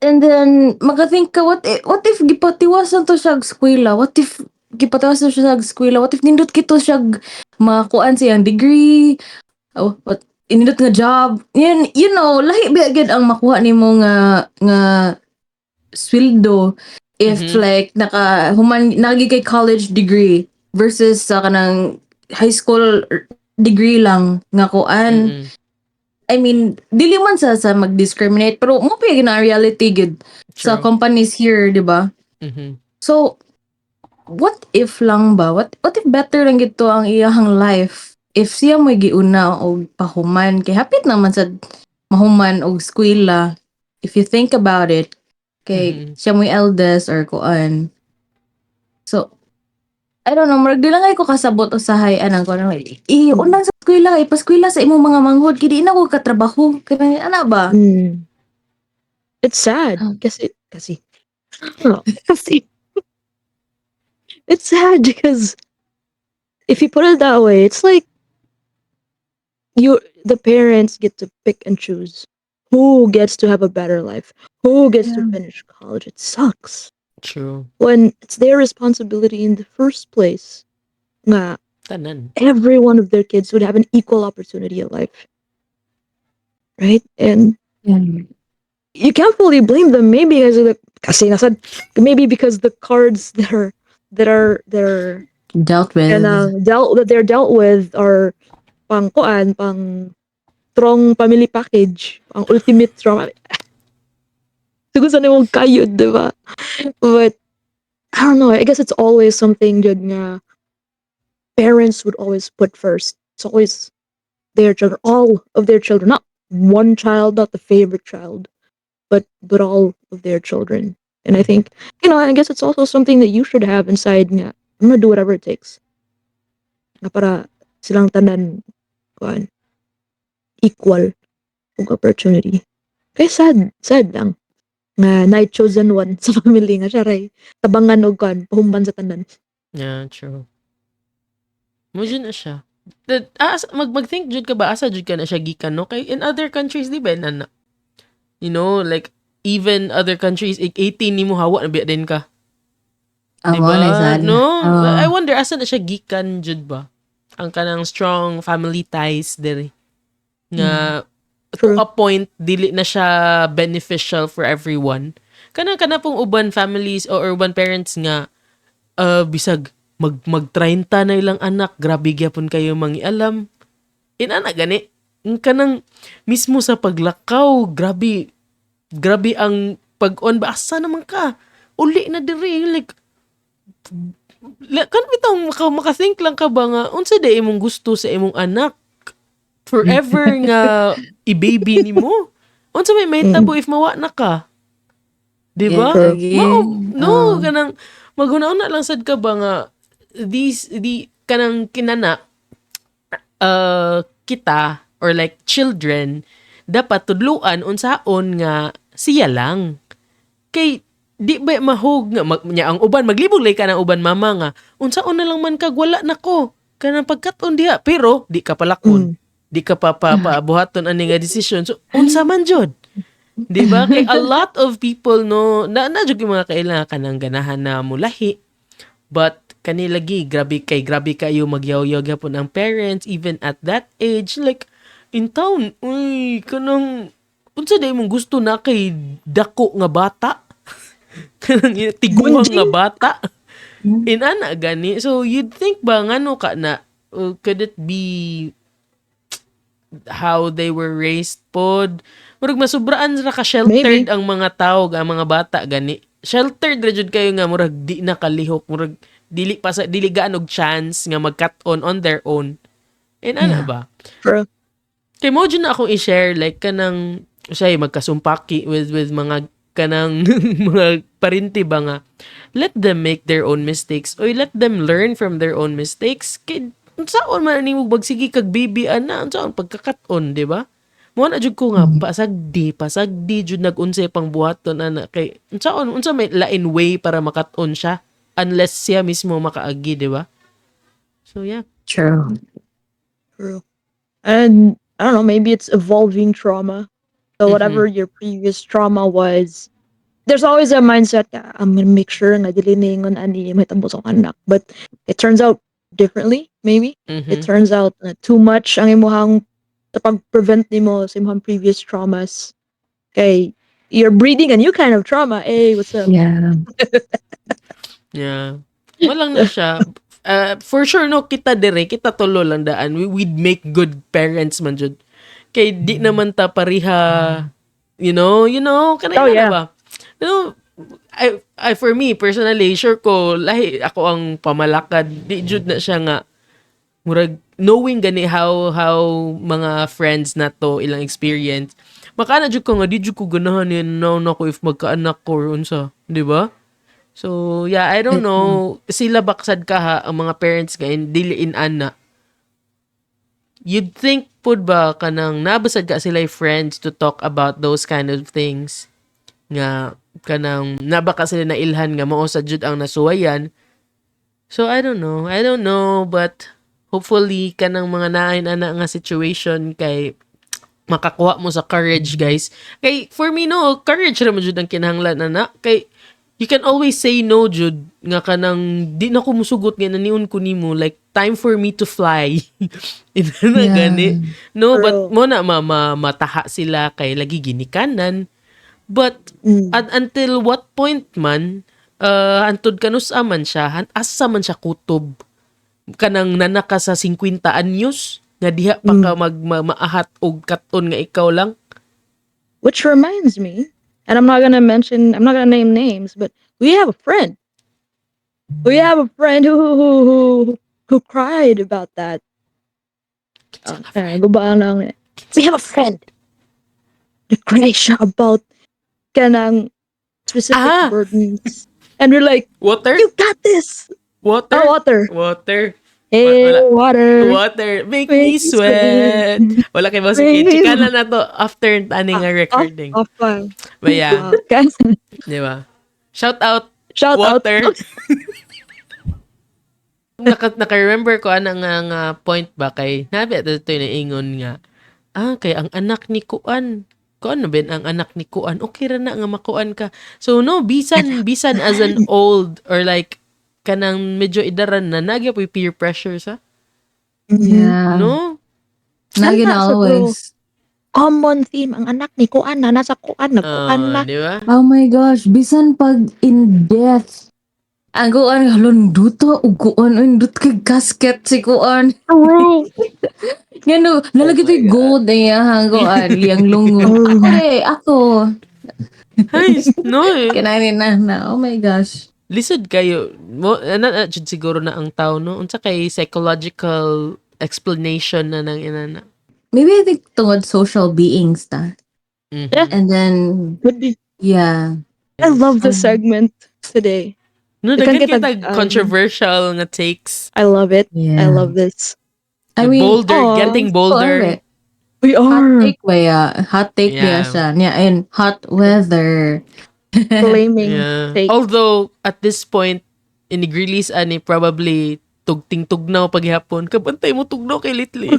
And then maka-think ka what if gipatiwasan to siya og eskwela? What if gipatiwasan siya sa eskwela? What if nindot kito siya makuan siyang degree? Oh, what inindot nga job? Yan, you know, lahi ba agad ang makuha nimo nga sweldo if Mhm. like nagi kay college degree versus sa kanang high school degree lang nga kuan. Mm. I mean, dili man sa mag-discriminate pero mo pa na reality gid sa True. companies here, di ba? Mhm. So, what if lang ba? What if better lang gito ang iyahang life if siya mo'y giuna og pahuman kay hapit naman sa mahuman og eskwela if you think about it kay Mhm. siya mo'y eldest or kuan. So, I don't know, marag di lang ay ko kasabot usahay anang ko nang unang sa eskwela kay paskwela sa imong mga manghod kay di na ko katrabaho kay ana ba? Mm. It's sad. Kasi. Oh, kasi. It's sad because if you put it that way, it's like the parents get to pick and choose who gets to have a better life, who gets to Yeah. finish college. It sucks True. when it's their responsibility in the first place. Nga, Tanan. every one of their kids would have an equal opportunity at life, right? And Yeah. you can't fully blame them. Maybe kasi nasad, maybe because the cards that are Dealt with. that they're dealt with are pang kuan, pang strong family package, pang ultimate strong. Siguro sa nimong kayod, di ba? But I don't know. I guess it's always something jud nga parents would always put first. It's always their children, all of their children, not one child, not the favorite child, but all of their children. And I think, I guess it's also something that you should have inside nga. I'm gonna do whatever it takes. Nga para silang tanan kuan equal og opportunity. Kaya sad lang nga na chosen one sa family nga siya ray tabangan og kuan pahumban sa tanan. Yeah, true. Mo dyan na siya. Mag-think jud ka ba asa jud ka na siya gikan no kay in other countries di ba na you know like even other countries 18 nimo hawa na biya din ka. Di Amo na ba? sad. No? Oh. I wonder asa na siya gikan jud ba? Ang kanang strong family ties diri. Nga to True. a point dili na siya beneficial for everyone. Kana pong uban families or urban parents nga bisag mag 30 na ilang anak, grabe gyapon kayo mangialam. Inana gani. Ang kanang mismo sa paglakaw, grabe ang pag-on ba asa naman ka? Uli na diri like kan bitong maka-think lang ka ba nga unsa day imong gusto sa imong anak forever nga i-baby nimo. Unsa may tabo if mawa na ka? Di ba? Yeah, again. No, kanang maguna-una lang sad ka ba nga kanang kinana kita or like children dapat tudluan unsaon nga siya lang. Kay di ba mahog nga nya ang uban maglibog lay ka ng uban mama nga unsaon na lang man kag wala nako kanang pagkat-on diha pero di ka palakon. Di ka pabuhaton ani nga decision. So unsa man jud? Di ba? Kay a lot of people no na jud yung mga kailangan kanang ganahan na mulahi. But kanilagi grabe kayo magyaw-yaw gyapon ang parents even at that age like in town uy kanang unsa day mong gusto na kay dako nga bata? Kanang tiguang nga bata. Inana gani. So you'd think ba ngano ka na could it be how they were raised pod? Murag masubraan ra ka sheltered Maybe. ang mga tao, ang mga bata gani. Sheltered ra jud kayo nga murag di na kalihok, murag dili gaan og chance nga mag-cut-on on their own. Inana Yeah. ba? True. Kay mo dyan na akong i-share like kanang say magkasumpaki with mga kanang mga parinti ba nga let them make their own mistakes or let them learn from their own mistakes kay unsaon man nimo bagsige kag baby ana unsaon pagkakat-on di ba mo na jud ko nga pasagdi jud nag-unsay pang buhaton ana kay unsa may lain way para makat-on siya unless siya mismo makaagi di ba so yeah. True. True. And I don't know, maybe it's evolving trauma. So whatever your previous trauma was, there's always a mindset that I'm gonna make sure na dili ningon ani mahitabo sa akong anak. But it turns out differently, maybe. It turns out na too much ang imuhang pag-prevent nimo sa imong previous traumas. Okay, you're breeding a new kind of trauma. Hey, what's up? Yeah. Yeah. Walang na siya. For sure, no, kita tulo lang daan. We'd make good parents man jud. Kay di naman ta pariha, kanay Oh, yeah. ba? You know, I for me, personally, sure ko, lahi ako ang pamalakad. Di jud na siya nga, murag, knowing gani how mga friends na to, ilang experience, makana jud ko nga, di jud ko ganahan yun, na ko if magkaanak ko or unsa. Di ba? So, yeah, I don't know. Sila baksad ka ha, ang mga parents ngayon, dili in ana. You'd think pud ba kanang nabasad ka sila friends to talk about those kind of things. Nga, kanang nabaka sila na ilhan nga mao sa jud ang nasuwayan. So, I don't know, but hopefully, kanang mga nain ana nga situation kay makakuha mo sa courage, guys. Kay, for me, no, courage naman jud ang kinahanglan ana. Kay, you can always say no, Jude. Nga ka nang, di na ko musugot nga, naniun ko nimo, like, time for me to fly. Ito na gani. No, but mo na mataha sila kay lagi ginikanan. But, until what point man, antod kanus aman siya, asa man siya kutob. Kanang nanaka sa 50 anyos, nga diha pa ka maahat og katon nga ikaw lang. Which reminds me, and I'm not gonna name names, but we have a friend. We have a friend who cried about that. We have a friend who cried siya about kanang specific burdens. And we're like, Water? you got this! Water? Oh, water. Water. Hey, Wala. water. Water. Make me sweat. Wala kay boss. Chikana na to after taning nga recording. Off fine. But yeah, Guys, di ba? Shout out. shout Water. out. Naka-remember ko nga point ba kay nabi ito na ingon nga kay ang anak ni Kuan na ben ang anak ni Kuan okay ra na nga makuan ka so no bisan as an old or like kanang medyo idaran na nagya po peer pressure sa Yeah. no Lagi na Sana, always. Common theme, ang anak ni Kuan na nasa Kuan, nagkuan na. di ba Oh my gosh, bisan pag in death. Ang kuan halon duto ug kuan undut kay casket si kuan. True. Ngano, nalagay to gold niya hang kuan yang lungo. Ako. Ay, no eh. Kinain na. Oh my gosh. Lisod kayo mo jud siguro na ang tao no unsa kay psychological explanation na nang inana Maybe I think tungod social beings ta. Mhm. And then Would be. yeah. I love the segment today. No, You can daghan get kita controversial nga takes. I love it. Yeah. I love this. I mean, Bolder, getting bolder. We Hot are take ba ya? Hot take ba Yeah. siya? Yeah, and hot weather. blaming Yeah. fake. Although, at this point, inig-release ani probably tugnaw paghapon. Kabantay mo tugnaw kay Litli.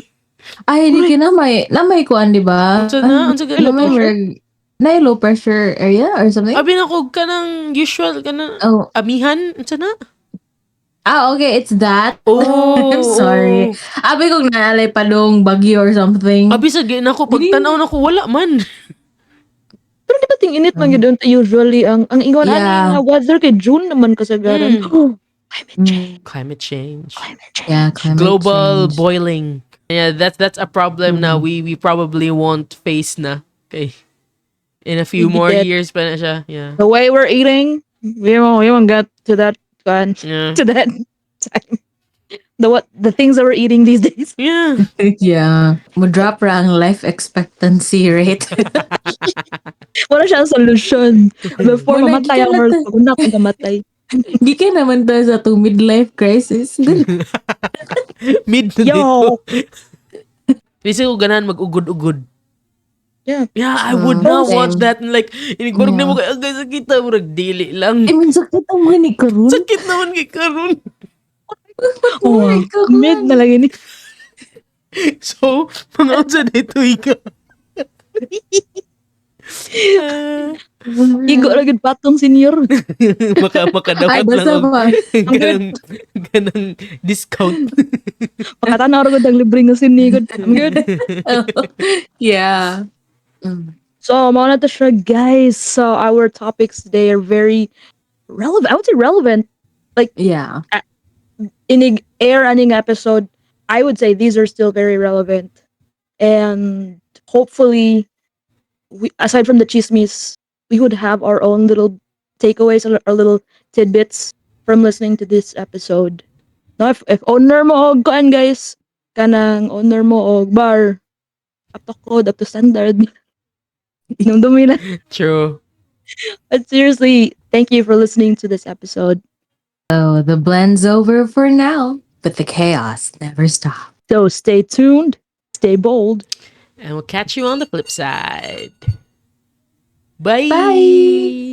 Ay, di namay kuan, di ba? Unsa na? Unsa ka low pressure? Na low pressure area or something? Abi na ko ka ng usual, ka na Oh. amihan. Unsa na? Okay, it's that. Oh, I'm sorry. Abi kong naalay pa dong bagyo or something. Abi sa gina ko, pagtanaw na ko, wala man. Pero di ba ting init lang yun usually ang ingon Yeah. ani nga weather kay June naman kasagaran. Climate change. Climate change. Climate change. Yeah, climate Global change. boiling. Yeah, that's a problem na we probably won't face na. Okay. In a few We more did. years pa na siya. Yeah. The way we're eating, we won't get to that Yeah. to that time. The things that we're eating these days. Yeah. Yeah. Mo drop ra ang life expectancy rate. Wala siyang solution. Before Wala, mamatay gikan ang na world, to. pag una ko namatay. Di ka naman to sa to midlife crisis. Mid na Yo! dito. Kasi ko ganahan mag-ugod-ugod. Yeah. Yeah, I would not Same. watch that. Like, inigbarog na mo kay agay sa kita. Murag dili lang. I mean, sakit ang mga ni Karun. Sakit naman kay karon. Oh, mid na lang ini. So, mga unsa dito ika. Igo ra gid patong senior. Ay, Makadawat lang basta og ba? ganang discount. Pakatanaw ra gud ang libre nga senior. I'm good. Yeah. So, mao na to siya, guys. So, our topics today are very relevant. I would say relevant. Yeah. Inig air aning episode, I would say these are still very relevant. And hopefully, aside from the chismis, we would have our own little takeaways or little tidbits from listening to this episode. No, if owner mo og kuan guys, kanang owner mo og bar, up to code, up to standard. Inom dumi na. True. But seriously, thank you for listening to this episode. So the blend's over for now, but the chaos never stops. So stay tuned, stay bold. And we'll catch you on the flip side. Bye. Bye.